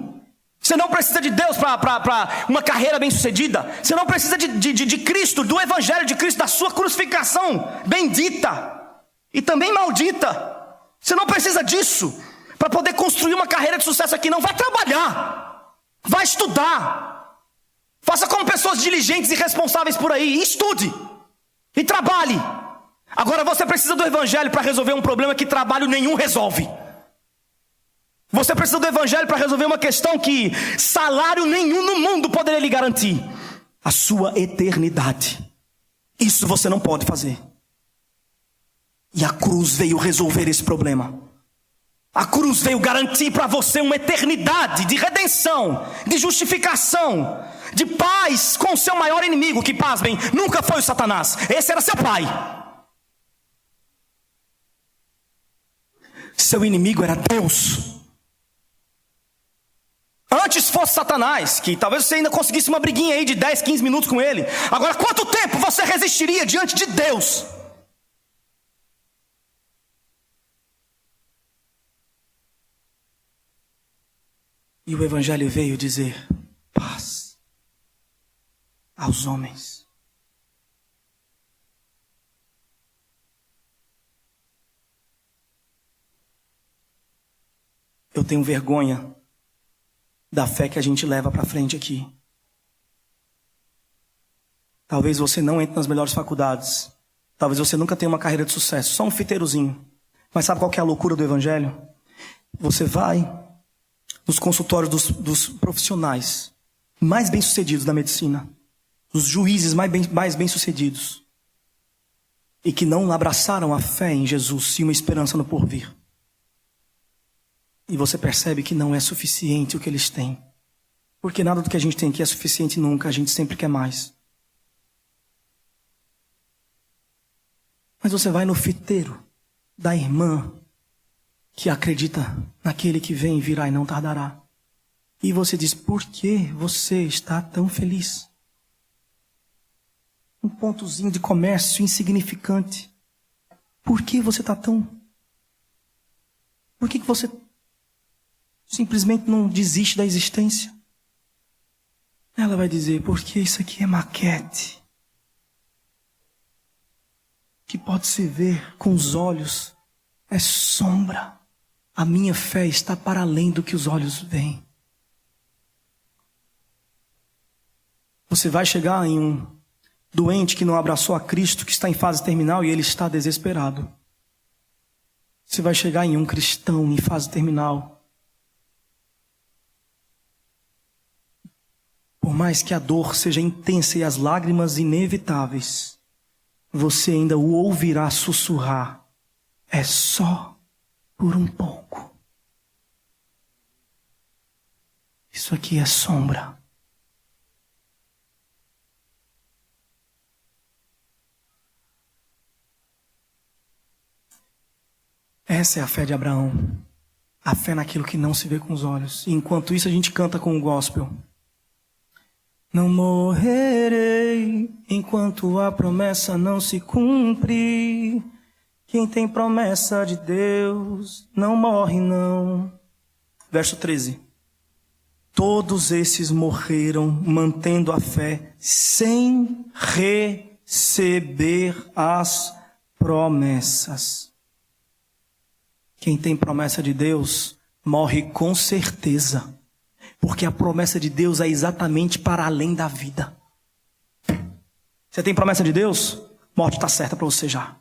Você não precisa de Deus para uma carreira bem sucedida. Você não precisa de Cristo, do Evangelho de Cristo, da sua crucificação bendita e também maldita. Você não precisa disso para poder construir uma carreira de sucesso aqui, não. Vai trabalhar, vai estudar, faça como pessoas diligentes e responsáveis por aí, e estude e trabalhe. Agora você precisa do Evangelho para resolver um problema que trabalho nenhum resolve. Você precisa do Evangelho para resolver uma questão que salário nenhum no mundo poderia lhe garantir: a sua eternidade. Isso você não pode fazer. E a cruz veio resolver esse problema. A cruz veio garantir para você uma eternidade de redenção, de justificação, de paz com o seu maior inimigo, que, pasmem, nunca foi o Satanás. Esse era seu pai. Seu inimigo era Deus. Antes fosse Satanás, que talvez você ainda conseguisse uma briguinha aí de 10, 15 minutos com ele. Agora, quanto tempo você resistiria diante de Deus? E o Evangelho veio dizer paz aos homens. Eu tenho vergonha da fé que a gente leva para frente aqui. Talvez você não entre nas melhores faculdades. Talvez você nunca tenha uma carreira de sucesso. Só um fiteirozinho. Mas sabe qual que é a loucura do Evangelho? Você vai nos consultórios dos profissionais mais bem-sucedidos da medicina. Os juízes mais bem-sucedidos. E que não abraçaram a fé em Jesus e uma esperança no porvir. E você percebe que não é suficiente o que eles têm. Porque nada do que a gente tem aqui é suficiente nunca. A gente sempre quer mais. Mas você vai no fiteiro da irmã que acredita naquele que vem, virá e não tardará. E você diz: por que você está tão feliz? Um pontozinho de comércio insignificante. Por que você está tão... Por que você simplesmente não desiste da existência? Ela vai dizer: porque isso aqui é maquete, que pode se ver com os olhos, é sombra. A minha fé está para além do que os olhos veem. Você vai chegar em um doente que não abraçou a Cristo, que está em fase terminal e ele está desesperado. Você vai chegar em um cristão em fase terminal. Por mais que a dor seja intensa e as lágrimas inevitáveis, você ainda o ouvirá sussurrar: é só por um pouco. Isso aqui é sombra. Essa é a fé de Abraão. A fé naquilo que não se vê com os olhos. E enquanto isso a gente canta com o gospel. Não morrerei enquanto a promessa não se cumpre. Quem tem promessa de Deus não morre não. Verso 13. Todos esses morreram mantendo a fé sem receber as promessas. Quem tem promessa de Deus morre com certeza. Porque a promessa de Deus é exatamente para além da vida. Você tem promessa de Deus? Morte está certa para você já.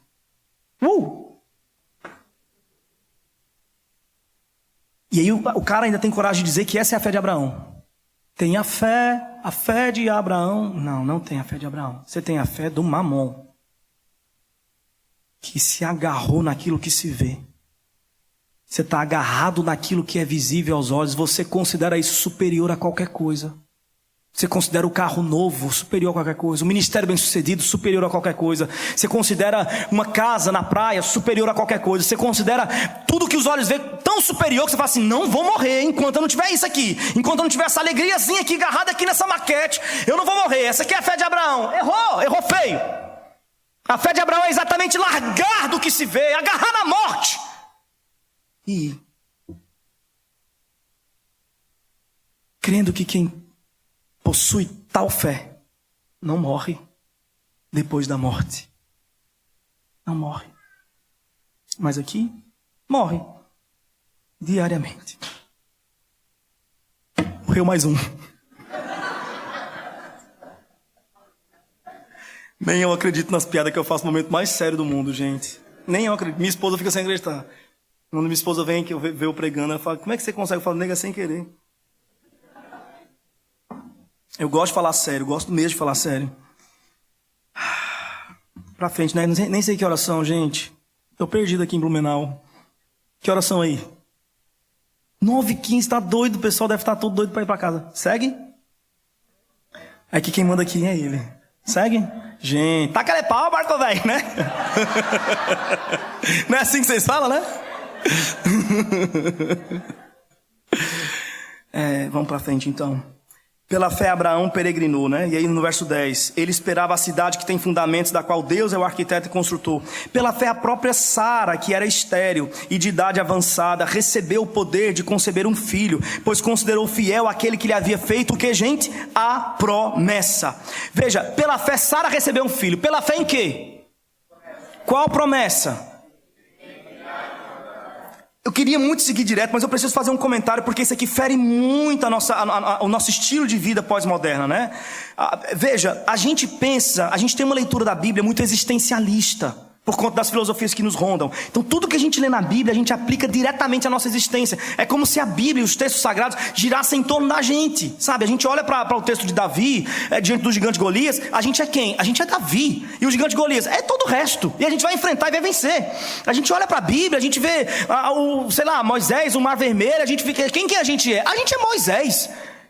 E aí o cara ainda tem coragem de dizer que essa é a fé de Abraão. Tem a fé de Abraão. Não, não tem a fé de Abraão. Você tem a fé do Mamon. Que se agarrou naquilo que se vê. Você está agarrado naquilo que é visível aos olhos. Você considera isso superior a qualquer coisa. Você considera o carro novo superior a qualquer coisa. O ministério bem-sucedido superior a qualquer coisa. Você considera uma casa na praia superior a qualquer coisa. Você considera tudo que os olhos veem tão superior que você fala assim, não vou morrer enquanto eu não tiver isso aqui. Enquanto eu não tiver essa alegriazinha aqui agarrada aqui nessa maquete, eu não vou morrer. Essa aqui é a fé de Abraão. Errou feio. A fé de Abraão é exatamente largar do que se vê, agarrar na morte. E crendo que quem possui tal fé não morre depois da morte. Não morre. Mas aqui, morre diariamente. Morreu mais um. Nem eu acredito nas piadas que eu faço no momento mais sério do mundo, gente. Nem eu acredito. Minha esposa fica sem acreditar. Quando minha esposa vem, que eu vejo pregando, ela fala, como é que você consegue? Eu falo, nega, sem querer. Eu gosto de falar sério, gosto mesmo de falar sério. Pra frente, né? Nem sei que oração, gente. Tô perdido aqui em Blumenau. Que oração aí? 9h15, tá doido, o pessoal deve estar todo doido pra ir pra casa. Segue? Aqui quem manda aqui é ele. Segue? Gente, taca aquele pau, Marco, velho, né? Não é assim que vocês falam, né? Vamos pra frente então. Pela fé Abraão peregrinou, né? E aí no verso 10, ele esperava a cidade que tem fundamentos, da qual Deus é o arquiteto e construtor. Pela fé a própria Sara, que era estéril e de idade avançada, recebeu o poder de conceber um filho, pois considerou fiel aquele que lhe havia feito o que, gente? A promessa. Veja, pela fé Sara recebeu um filho. Pela fé em quê? Qual promessa? Eu queria muito seguir direto, mas eu preciso fazer um comentário, porque isso aqui fere muito o nosso estilo de vida pós-moderna, né? Veja, a gente tem uma leitura da Bíblia muito existencialista, por conta das filosofias que nos rondam. Então tudo que a gente lê na Bíblia, a gente aplica diretamente à nossa existência. É como se a Bíblia e os textos sagrados girassem em torno da gente, sabe? A gente olha para o texto de Davi, diante do gigante Golias, a gente é quem? A gente é Davi. E o gigante Golias é todo o resto. E a gente vai enfrentar e vai vencer. A gente olha para a Bíblia, a gente vê, Moisés, o Mar Vermelho, a gente vê quem que a gente é? A gente é Moisés.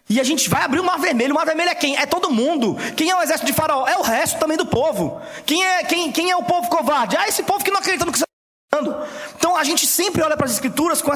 E a gente vai abrir o Mar Vermelho. O Mar Vermelho é quem? É todo mundo. Quem é o exército de Faraó? É o resto também do povo. Quem é o povo covarde? Esse povo que não acredita no que você está falando. Então a gente sempre olha para as escrituras com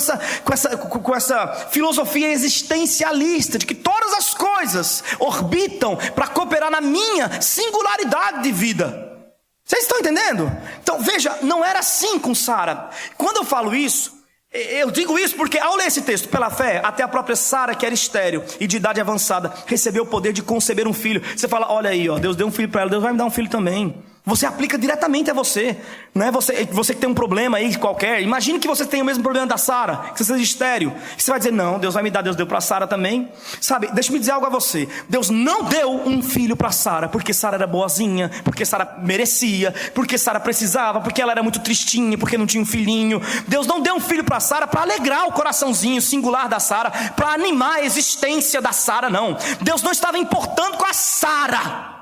essa filosofia existencialista, de que todas as coisas orbitam para cooperar na minha singularidade de vida. Vocês estão entendendo? Então veja, não era assim com Sara. Quando eu falo isso, eu digo isso porque ao ler esse texto, pela fé, até a própria Sara, que era estéril e de idade avançada, recebeu o poder de conceber um filho. Você fala, olha aí, ó, Deus deu um filho para ela, Deus vai me dar um filho também. Você aplica diretamente a você, né? Você que tem um problema aí qualquer, imagine que você tem o mesmo problema da Sara, que você seja estéril. E você vai dizer, não, Deus vai me dar, Deus deu para Sara também. Sabe, deixa eu me dizer algo a você. Deus não deu um filho para Sara, porque Sara era boazinha, porque Sara merecia, porque Sara precisava, porque ela era muito tristinha, porque não tinha um filhinho. Deus não deu um filho para Sara para alegrar o coraçãozinho singular da Sara, para animar a existência da Sara, não. Deus não estava importando com a Sara.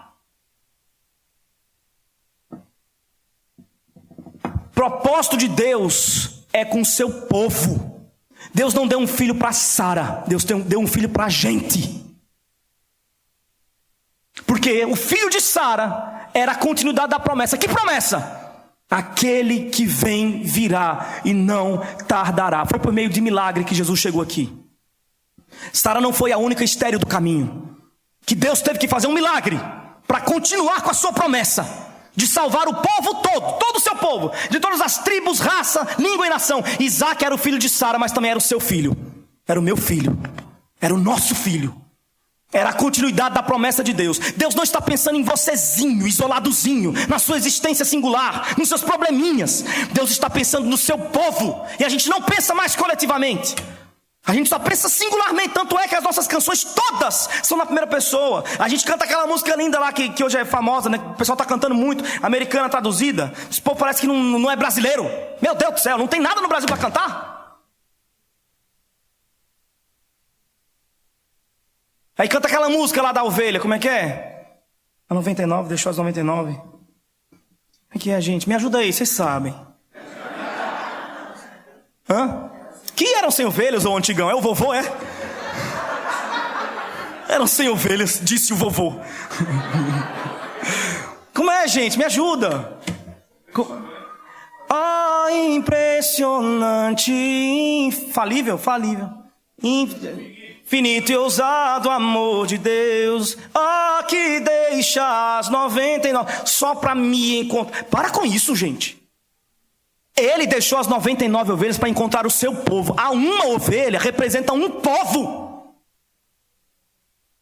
Propósito de Deus é com o seu povo. Deus não deu um filho para Sara, Deus deu um filho para a gente. Porque o filho de Sara era a continuidade da promessa. Que promessa? Aquele que vem virá e não tardará. Foi por meio de milagre que Jesus chegou aqui. Sara não foi a única estéril do caminho. Que Deus teve que fazer um milagre para continuar com a sua promessa de salvar o povo todo o seu povo, de todas as tribos, raça, língua e nação. Isaac era o filho de Sara, mas também era o seu filho. Era o meu filho. Era o nosso filho. Era a continuidade da promessa de Deus. Deus não está pensando em vocêzinho, isoladozinho, na sua existência singular, nos seus probleminhas. Deus está pensando no seu povo. E a gente não pensa mais coletivamente. A gente só pensa singularmente. Tanto é que as nossas canções todas são na primeira pessoa. A gente canta aquela música linda lá que hoje é famosa, né? O pessoal está cantando muito, americana traduzida. Esse povo parece que não é brasileiro. Meu Deus do céu, não tem nada no Brasil para cantar? Aí canta aquela música lá da ovelha, como é que é? A 99, deixou as 99. Como é que é, gente? Me ajuda aí, vocês sabem. Hã? Que eram sem ovelhas ou antigão? É o vovô, é? Eram sem ovelhas, disse o vovô. Como é, gente? Me ajuda. Ah, impressionante, infalível, infinito e ousado amor de Deus, que deixa as 99 só para me encontrar. Para com isso, gente. Ele deixou as 99 ovelhas para encontrar o seu povo. A uma ovelha representa um povo.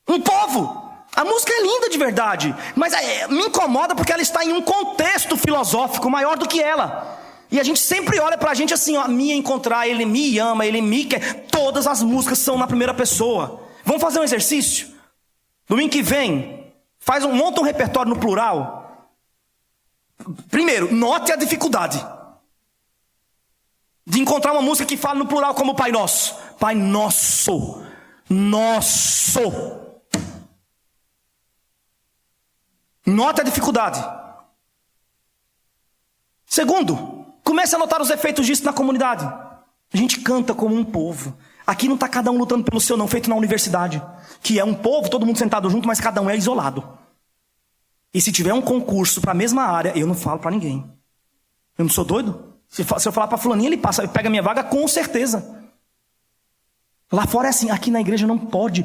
Um povo. A música é linda de verdade, mas me incomoda porque ela está em um contexto filosófico maior do que ela. E a gente sempre olha pra gente assim, ó, me encontrar, ele me ama, ele me quer. Todas as músicas são na primeira pessoa. Vamos fazer um exercício? Domingo que vem, monta um repertório no plural. Primeiro, note a dificuldade de encontrar uma música que fala no plural como Pai Nosso. Pai Nosso. Nosso. Note a dificuldade. Segundo, comece a notar os efeitos disso na comunidade. A gente canta como um povo. Aqui não está cada um lutando pelo seu não, feito na universidade. Que é um povo, todo mundo sentado junto, mas cada um é isolado. E se tiver um concurso para a mesma área, eu não falo para ninguém. Eu não sou doido? Se eu falar para fulaninho, ele pega a minha vaga com certeza. Lá fora é assim, aqui na igreja não pode.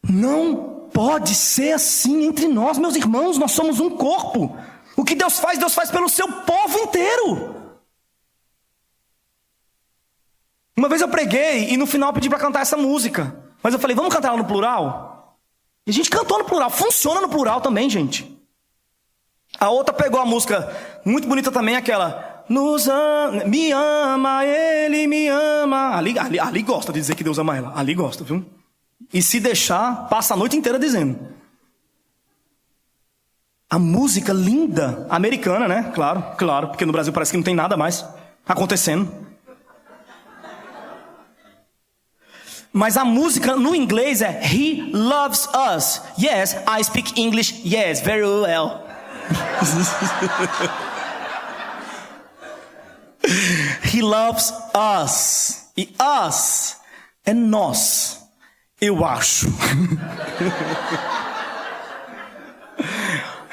Não pode ser assim entre nós, meus irmãos. Nós somos um corpo. O que Deus faz pelo seu povo inteiro. Uma vez eu preguei e no final eu pedi para cantar essa música. Mas eu falei, vamos cantar ela no plural? E a gente cantou no plural. Funciona no plural também, gente. A outra pegou a música muito bonita também, aquela... me ama, ele me ama. Ali gosta de dizer que Deus ama ela. Ali gosta, viu? E se deixar, passa a noite inteira dizendo. A música linda, americana, né? Claro, porque no Brasil parece que não tem nada mais acontecendo. Mas a música no inglês é He loves us. Yes, I speak English. Yes, very well. He loves us. E us é nós. Eu acho.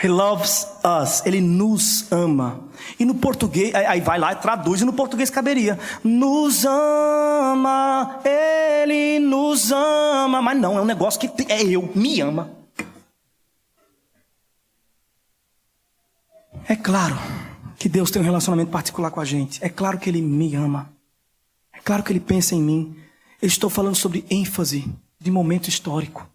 He loves us. Ele nos ama. E no português, aí vai lá e traduz, e no português caberia. Nos ama, ele nos ama. Mas não, é um negócio que é eu, me ama. É claro que Deus tem um relacionamento particular com a gente. É claro que Ele me ama. É claro que Ele pensa em mim. Eu estou falando sobre ênfase de momento histórico.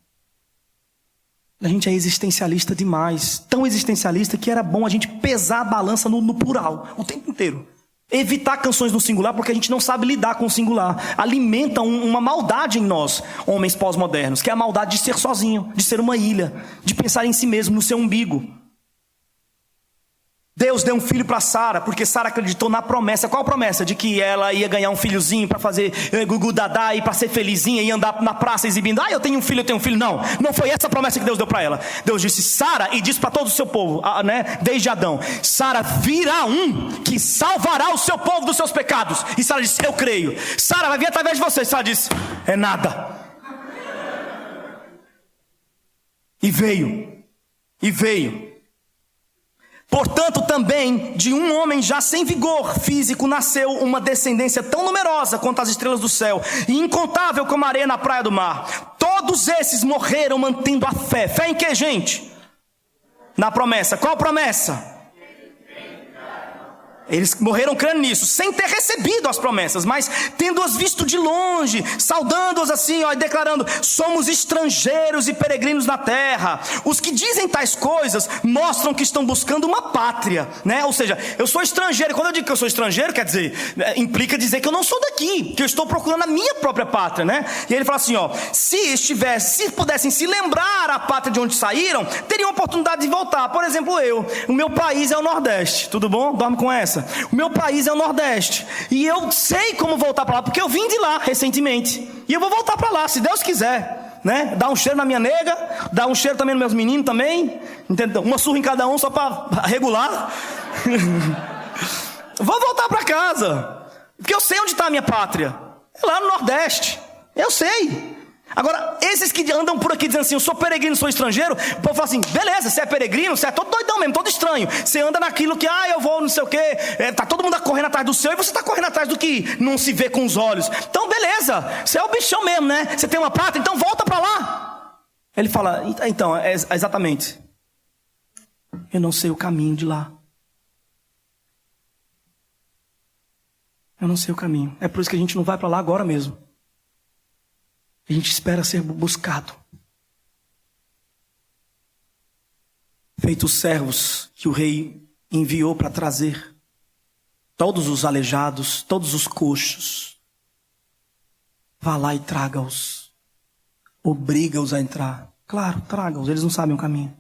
A gente é existencialista demais. Tão existencialista que era bom a gente pesar a balança no plural o tempo inteiro. Evitar canções no singular porque a gente não sabe lidar com o singular. Alimenta uma maldade em nós, homens pós-modernos, que é a maldade de ser sozinho, de ser uma ilha, de pensar em si mesmo, no seu umbigo. Deus deu um filho para Sara, porque Sara acreditou na promessa. Qual a promessa? De que ela ia ganhar um filhozinho para fazer gugu dadá e para ser felizinha e andar na praça exibindo. Eu tenho um filho. Não, não foi essa a promessa que Deus deu para ela. Deus disse, Sara, e disse para todo o seu povo, né, desde Adão, Sara, virá um que salvará o seu povo dos seus pecados. E Sara disse, eu creio. Sara, vai vir através de você. Sara disse, é nada. E veio. Portanto, também de um homem já sem vigor físico nasceu uma descendência tão numerosa quanto as estrelas do céu e incontável como a areia na praia do mar. Todos esses morreram mantendo a fé. Fé em que, gente? Na promessa. Qual promessa? Eles morreram crendo nisso, sem ter recebido as promessas, mas tendo-as visto de longe, saudando-as assim, ó, e declarando: somos estrangeiros e peregrinos na terra. Os que dizem tais coisas mostram que estão buscando uma pátria, né? Ou seja, eu sou estrangeiro. Quando eu digo que eu sou estrangeiro, quer dizer, implica dizer que eu não sou daqui, que eu estou procurando a minha própria pátria, né? E ele fala assim, ó: se pudessem se lembrar a pátria de onde saíram, teriam oportunidade de voltar. Por exemplo, o meu país é o Nordeste. Tudo bom? Dorme com essa. O meu país é o Nordeste e eu sei como voltar para lá, porque eu vim de lá recentemente e eu vou voltar para lá, se Deus quiser, né? Dar um cheiro na minha nega, dar um cheiro também nos meus meninos também, entendeu? Uma surra em cada um só para regular. Vou voltar para casa, porque eu sei onde está a minha pátria, é lá no Nordeste, eu sei. Agora, esses que andam por aqui dizendo assim: eu sou peregrino, sou estrangeiro, o povo fala assim: beleza, você é peregrino, você é todo doidão mesmo, todo estranho. Você anda naquilo que, eu vou não sei o quê, tá todo mundo correndo atrás do seu e você está correndo atrás do que não se vê com os olhos. Então beleza, você é o bichão mesmo, né? Você tem uma pátria, então volta para lá. Ele fala: então, exatamente, eu não sei o caminho de lá. Eu não sei o caminho, é por isso que a gente não vai para lá agora mesmo. A gente espera ser buscado. Feitos servos que o rei enviou para trazer todos os aleijados, todos os coxos. Vá lá e traga-os. Obriga-os a entrar. Claro, traga-os, eles não sabem o caminho.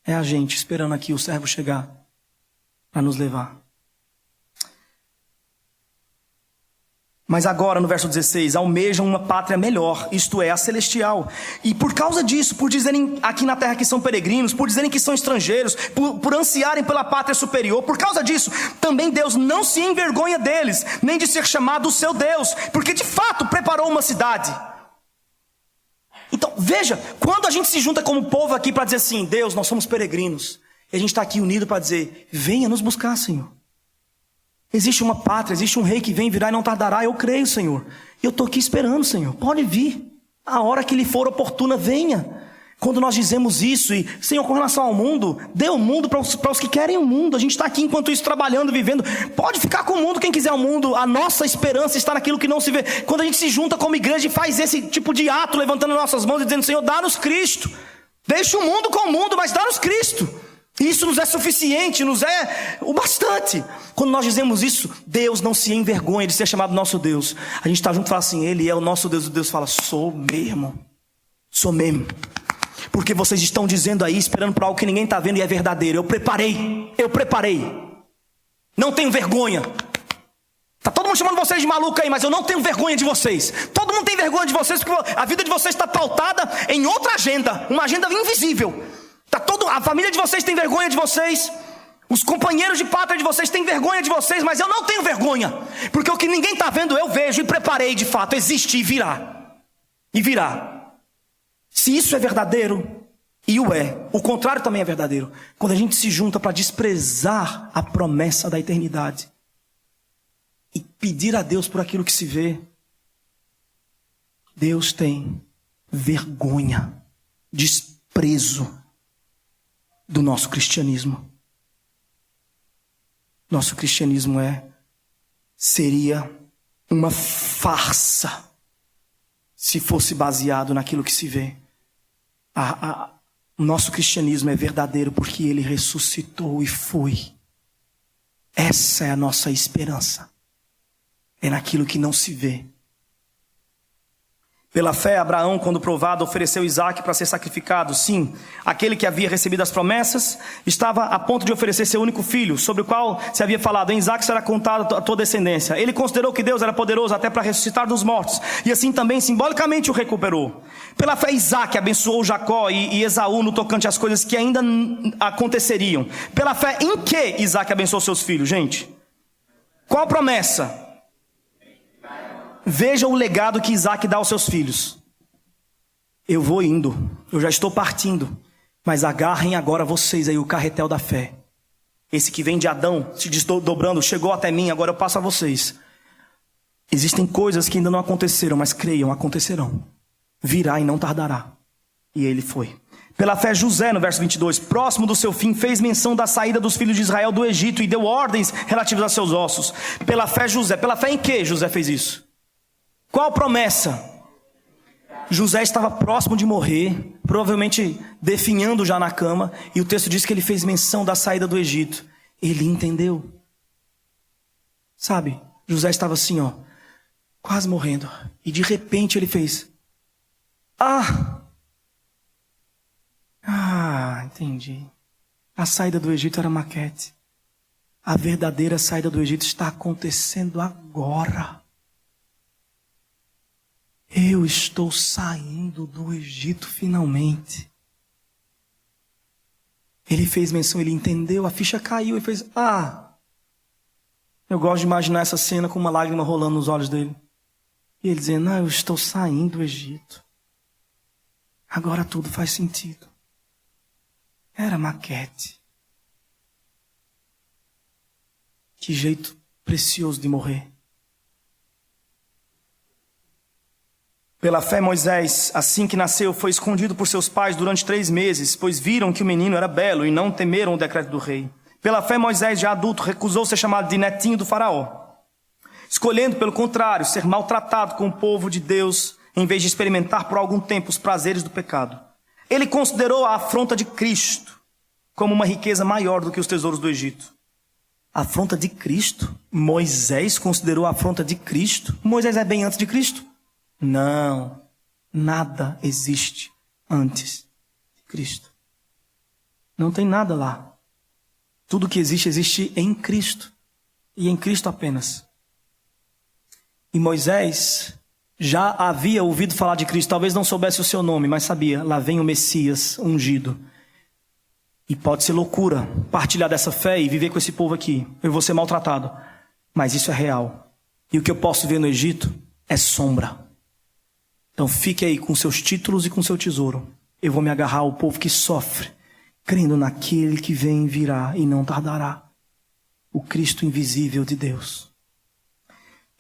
É a gente esperando aqui o servo chegar para nos levar. Mas agora, no verso 16, almejam uma pátria melhor, isto é, a celestial. E por causa disso, por dizerem aqui na terra que são peregrinos, por dizerem que são estrangeiros, por ansiarem pela pátria superior, por causa disso, também Deus não se envergonha deles, nem de ser chamado o seu Deus, porque de fato preparou uma cidade. Então, veja, quando a gente se junta como povo aqui para dizer assim: Deus, nós somos peregrinos, e a gente está aqui unido para dizer: venha nos buscar, Senhor. Existe uma pátria, existe um rei que vem, virá e não tardará. Eu creio, Senhor. E eu estou aqui esperando, Senhor. Pode vir. A hora que lhe for oportuna, venha. Quando nós dizemos isso, e Senhor, com relação ao mundo, dê o mundo para os que querem o mundo. A gente está aqui enquanto isso trabalhando, vivendo. Pode ficar com o mundo quem quiser o mundo. A nossa esperança está naquilo que não se vê. Quando a gente se junta como igreja e faz esse tipo de ato, levantando nossas mãos e dizendo: Senhor, dá-nos Cristo. Deixa o mundo com o mundo, mas dá-nos Cristo. Isso nos é suficiente, nos é o bastante. Quando nós dizemos isso, Deus não se envergonha de ser chamado nosso Deus. A gente está junto e fala assim: Ele é o nosso Deus. E Deus fala: sou mesmo. Sou mesmo. Porque vocês estão dizendo aí, esperando por algo que ninguém está vendo e é verdadeiro. Eu preparei. Não tenho vergonha. Está todo mundo chamando vocês de maluco aí, mas eu não tenho vergonha de vocês. Todo mundo tem vergonha de vocês, porque a vida de vocês está pautada em outra agenda. Uma agenda invisível. A família de vocês tem vergonha de vocês. Os companheiros de pátria de vocês têm vergonha de vocês. Mas eu não tenho vergonha, porque o que ninguém está vendo eu vejo e preparei de fato. Existe e virá. E virá. Se isso é verdadeiro, e o é, o contrário também é verdadeiro. Quando a gente se junta para desprezar a promessa da eternidade e pedir a Deus por aquilo que se vê, Deus tem vergonha, desprezo do nosso cristianismo. Nosso cristianismo seria uma farsa se fosse baseado naquilo que se vê. O nosso cristianismo é verdadeiro porque Ele ressuscitou e foi. Essa é a nossa esperança. É naquilo que não se vê. Pela fé, Abraão, quando provado, ofereceu Isaque para ser sacrificado. Sim, aquele que havia recebido as promessas estava a ponto de oferecer seu único filho, sobre o qual se havia falado: em Isaque será contada a tua descendência. Ele considerou que Deus era poderoso até para ressuscitar dos mortos, e assim também simbolicamente o recuperou. Pela fé, Isaque abençoou Jacó e Esaú no tocante às coisas que ainda aconteceriam. Pela fé, em que Isaque abençoou seus filhos, gente? Qual promessa? Veja o legado que Isaque dá aos seus filhos. Eu vou indo, eu já estou partindo, mas agarrem agora vocês aí o carretel da fé. esse que vem de Adão, se desdobrando, chegou até mim, agora eu passo a vocês. Existem coisas que ainda não aconteceram, mas creiam, acontecerão. Virá e não tardará. E ele foi. Pela fé José, no verso 22, próximo do seu fim, fez menção da saída dos filhos de Israel do Egito e deu ordens relativas a seus ossos. Pela fé José. Pela fé em que José fez isso? Qual promessa? José estava próximo de morrer, provavelmente definhando já na cama, e o texto diz que ele fez menção da saída do Egito. Ele entendeu. Sabe, José estava assim, quase morrendo, e de repente ele fez: entendi. A saída do Egito era maquete. A verdadeira saída do Egito está acontecendo agora. Eu estou saindo do Egito finalmente. Ele fez menção, ele entendeu, a ficha caiu e fez: Eu gosto de imaginar essa cena com uma lágrima rolando nos olhos dele. E ele dizendo: eu estou saindo do Egito. Agora tudo faz sentido. Era maquete. Que jeito precioso de morrer. Pela fé, Moisés, assim que nasceu, foi escondido por seus pais durante 3 meses, pois viram que o menino era belo e não temeram o decreto do rei. Pela fé, Moisés, já adulto, recusou ser chamado de netinho do faraó, escolhendo, pelo contrário, ser maltratado com o povo de Deus, em vez de experimentar por algum tempo os prazeres do pecado. Ele considerou a afronta de Cristo como uma riqueza maior do que os tesouros do Egito. A afronta de Cristo? Moisés considerou a afronta de Cristo? Moisés é bem antes de Cristo? Não, nada existe antes de Cristo. Não tem nada lá. Tudo que existe, existe em Cristo. E em Cristo apenas. E Moisés já havia ouvido falar de Cristo. Talvez não soubesse o seu nome, mas sabia. Lá vem o Messias ungido. E pode ser loucura partilhar dessa fé e viver com esse povo aqui. Eu vou ser maltratado. Mas isso é real. E o que eu posso ver no Egito é sombra. Então fique aí com seus títulos e com seu tesouro. Eu vou me agarrar ao povo que sofre, crendo naquele que vem, virá e não tardará. O Cristo invisível de Deus.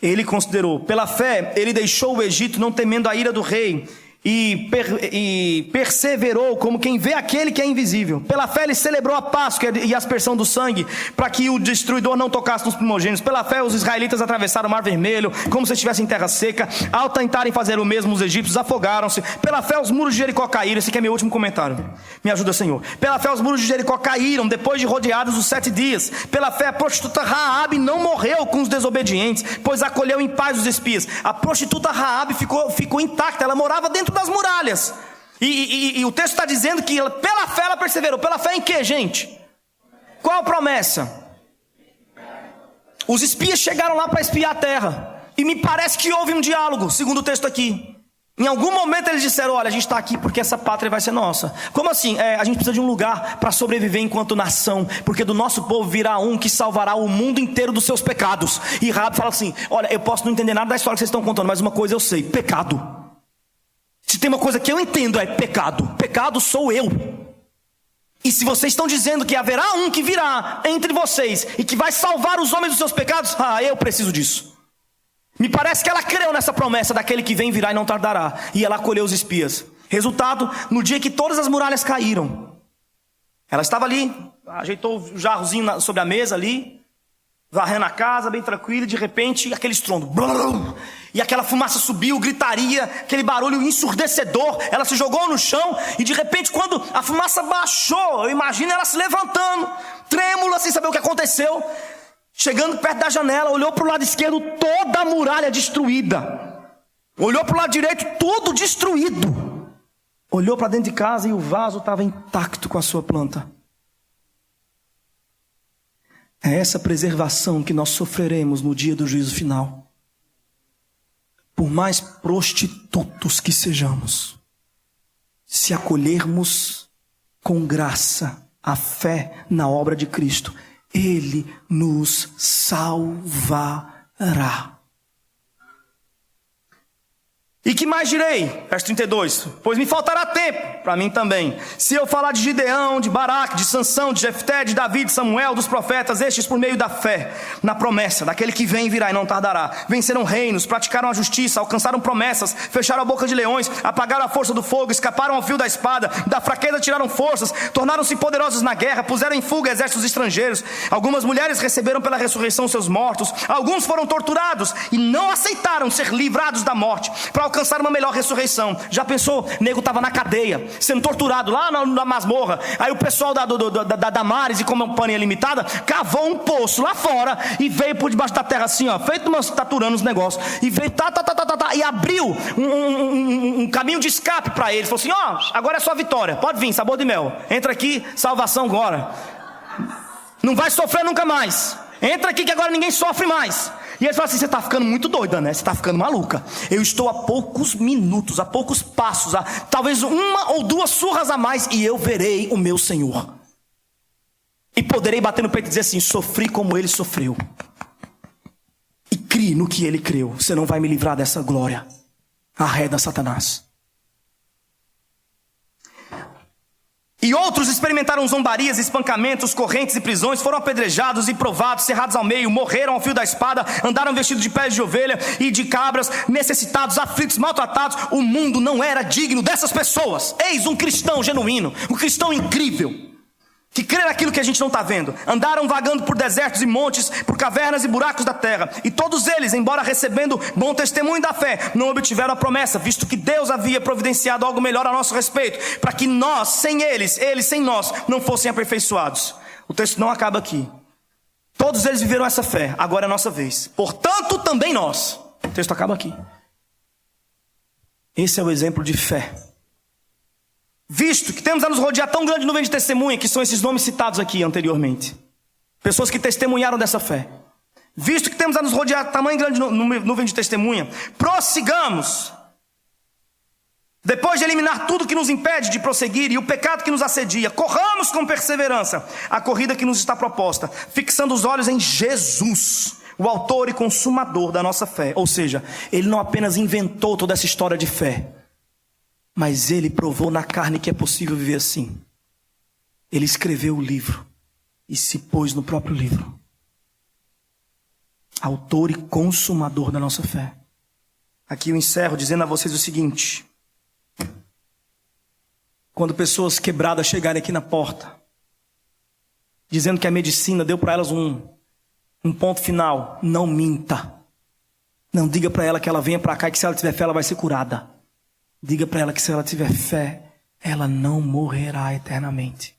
Ele considerou, pela fé, ele deixou o Egito não temendo a ira do rei e perseverou como quem vê aquele que é invisível. Pela fé ele celebrou a Páscoa e a aspersão do sangue, para que o destruidor não tocasse nos primogênitos. Pela fé os israelitas atravessaram o Mar Vermelho como se estivessem em terra seca. Ao tentarem fazer o mesmo, os egípcios afogaram-se. Pela fé os muros de Jericó caíram. Esse aqui é meu último comentário. Me ajuda, Senhor. Pela fé os muros de Jericó caíram depois de rodeados os 7 dias. Pela fé a prostituta Raabe não morreu com os desobedientes, pois acolheu em paz os espias. A prostituta Raabe ficou intacta. Ela morava dentro das muralhas. E o texto está dizendo que pela fé ela perseverou. Pela fé em quê, gente? Qual a promessa? Os espias chegaram lá para espiar a terra. E me parece que houve um diálogo, segundo o texto aqui. Em algum momento eles disseram: olha, a gente está aqui porque essa pátria vai ser nossa. Como assim? A gente precisa de um lugar para sobreviver enquanto nação, porque do nosso povo virá um que salvará o mundo inteiro dos seus pecados. E Raabe fala assim: olha, eu posso não entender nada da história que vocês estão contando, mas uma coisa eu sei: pecado. Se tem uma coisa que eu entendo é pecado. Pecado sou eu. E se vocês estão dizendo que haverá um que virá entre vocês e que vai salvar os homens dos seus pecados, eu preciso disso. Me parece que ela creu nessa promessa daquele que vem, virá e não tardará. E ela acolheu os espias. Resultado, no dia que todas as muralhas caíram, ela estava ali, ajeitou o jarrozinho sobre a mesa ali, varrendo a casa, bem tranquilo, e de repente aquele estrondo. E aquela fumaça subiu, gritaria, aquele barulho ensurdecedor. Ela se jogou no chão e de repente, quando a fumaça baixou, eu imagino ela se levantando, trêmula, sem saber o que aconteceu. Chegando perto da janela, olhou para o lado esquerdo, toda a muralha destruída. Olhou para o lado direito, tudo destruído. Olhou para dentro de casa e o vaso estava intacto com a sua planta. É essa preservação que nós sofreremos no dia do juízo final. Por mais prostitutos que sejamos, se acolhermos com graça a fé na obra de Cristo, Ele nos salvará. E que mais direi? Verso 32. Pois me faltará tempo, para mim também. Se eu falar de Gideão, de Baraque, de Sansão, de Jefté, de Davi, de Samuel, dos profetas, estes por meio da fé, na promessa, daquele que vem e virá e não tardará. Venceram reinos, praticaram a justiça, alcançaram promessas, fecharam a boca de leões, apagaram a força do fogo, escaparam ao fio da espada, da fraqueza tiraram forças, tornaram-se poderosos na guerra, puseram em fuga exércitos estrangeiros. Algumas mulheres receberam pela ressurreição seus mortos, alguns foram torturados e não aceitaram ser livrados da morte, para alcançar uma melhor ressurreição. Já pensou? O nego estava na cadeia, sendo torturado lá na masmorra. Aí o pessoal da Damares e Companhia Limitada cavou um poço lá fora e veio por debaixo da terra assim, ó, feito umas taturando os negócios, e veio e abriu um caminho de escape para eles. Falou assim: ó, agora é sua vitória, pode vir, sabor de mel, entra aqui, salvação agora, não vai sofrer nunca mais, entra aqui que agora ninguém sofre mais. E ele fala assim: você está ficando muito doida, né? Você está ficando maluca. Eu estou a poucos minutos, a poucos passos, talvez uma ou duas surras a mais, e eu verei o meu Senhor. E poderei bater no peito e dizer assim: sofri como ele sofreu. E crie no que ele creu. Você não vai me livrar dessa glória. Arreda Satanás. E outros experimentaram zombarias, espancamentos, correntes e prisões, foram apedrejados e provados, cerrados ao meio, morreram ao fio da espada, andaram vestidos de peles de ovelha e de cabras, necessitados, aflitos, maltratados. O mundo não era digno dessas pessoas. Eis um cristão genuíno, um cristão incrível, que crê naquilo que a gente não está vendo. Andaram vagando por desertos e montes, por cavernas e buracos da terra. E todos eles, embora recebendo bom testemunho da fé, não obtiveram a promessa, visto que Deus havia providenciado algo melhor a nosso respeito, para que nós, sem eles sem nós, não fossem aperfeiçoados. O texto não acaba aqui. Todos eles viveram essa fé, agora é a nossa vez. Portanto, também nós. O texto acaba aqui. Esse é o exemplo de fé. Visto que temos a nos rodear tão grande nuvem de testemunha, que são esses nomes citados aqui anteriormente, pessoas que testemunharam dessa fé. Visto que temos a nos rodear tamanho grande nuvem de testemunha, prossigamos, depois de eliminar tudo que nos impede de prosseguir e o pecado que nos assedia, corramos com perseverança a corrida que nos está proposta, fixando os olhos em Jesus, o autor e consumador da nossa fé. Ou seja, ele não apenas inventou toda essa história de fé, mas ele provou na carne que é possível viver assim. Ele escreveu o livro e se pôs no próprio livro. Autor e consumador da nossa fé. Aqui eu encerro dizendo a vocês o seguinte: quando pessoas quebradas chegarem aqui na porta, dizendo que a medicina deu para elas um ponto final, não minta. Não diga para ela que ela venha para cá e que se ela tiver fé ela vai ser curada. Diga para ela que se ela tiver fé, ela não morrerá eternamente.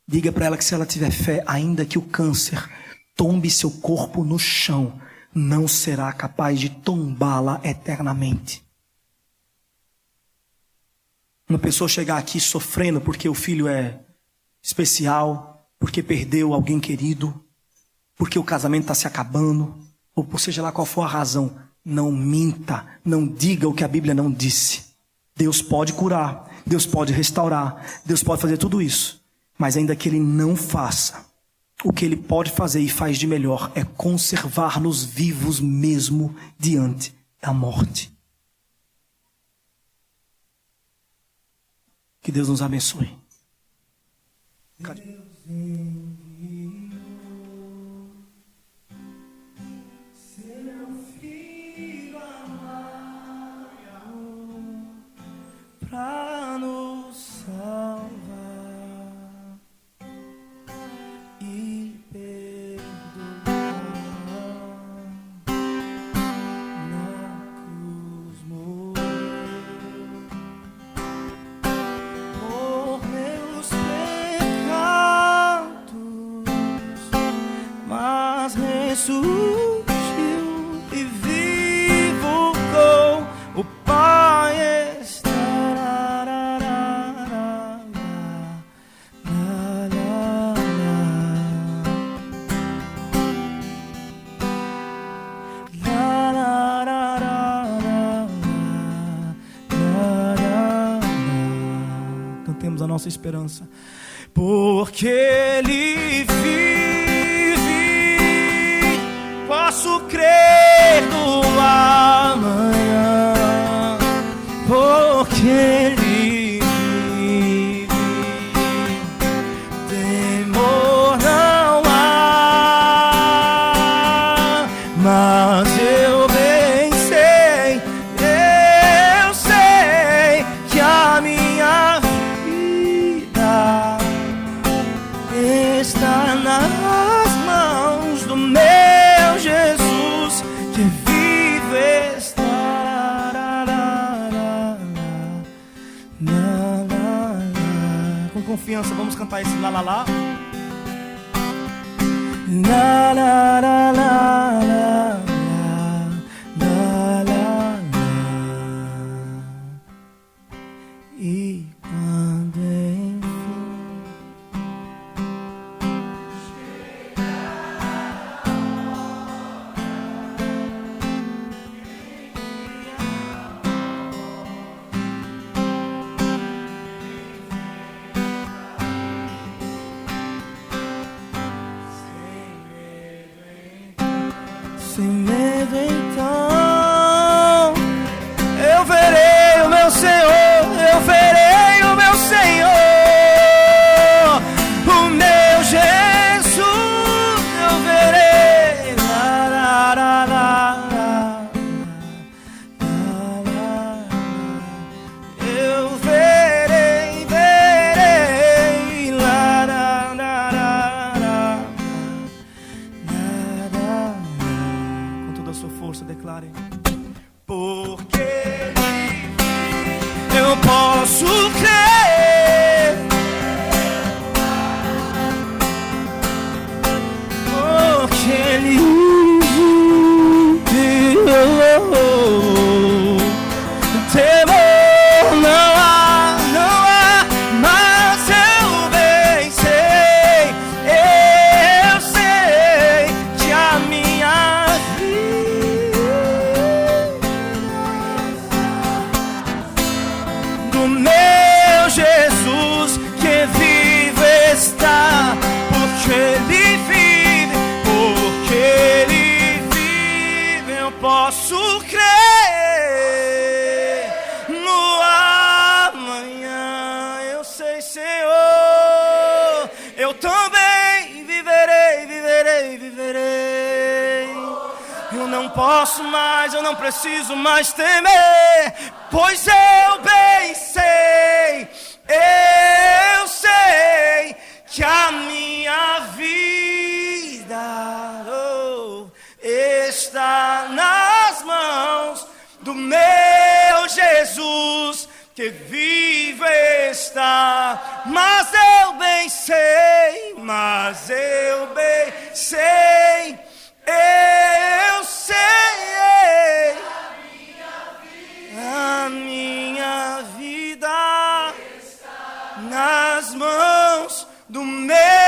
Diga para ela que se ela tiver fé, ainda que o câncer tombe seu corpo no chão, não será capaz de tombá-la eternamente. Uma pessoa chegar aqui sofrendo porque o filho é especial, porque perdeu alguém querido, porque o casamento está se acabando, ou por seja lá qual for a razão, não minta, não diga o que a Bíblia não disse. Deus pode curar, Deus pode restaurar, Deus pode fazer tudo isso, mas ainda que Ele não faça, o que Ele pode fazer e faz de melhor é conservar-nos vivos mesmo diante da morte. Que Deus nos abençoe. Pra nos salvar e perdoar, na cruz morreu por meus pecados, mas ressurgiu e vivo com o Pai. A nossa esperança, porque Ele vive, posso crer no amanhã. Ele vive, temor não há, mas eu bem sei, eu sei que a minha vida está nas mãos do meu Jesus, que vive está. Com confiança, vamos cantar esse lá, lá, lá. La la la la la la la la. E quando enfim sem medo, então eu verei o meu Senhor, eu verei o meu Senhor, o meu Jesus, eu verei. La, la, la, la, la, la, eu verei, verei. La, la, la, la, la. Com toda a sua força, declare. Porque eu posso crer, porque Ele vive, temor não há, não há, mas eu bem sei, eu sei que a minha do meu Jesus que vive está, porque Ele vive, porque Ele vive, eu posso crer no amanhã, eu sei, Senhor, eu também viverei, viverei, viverei. Eu não posso mais, eu não preciso mais temer, pois eu bem sei, eu sei que a minha vida está nas mãos do meu Jesus, que vive está. Mas eu bem sei, mas eu bem sei, eu sei, a minha vida nas mãos do meu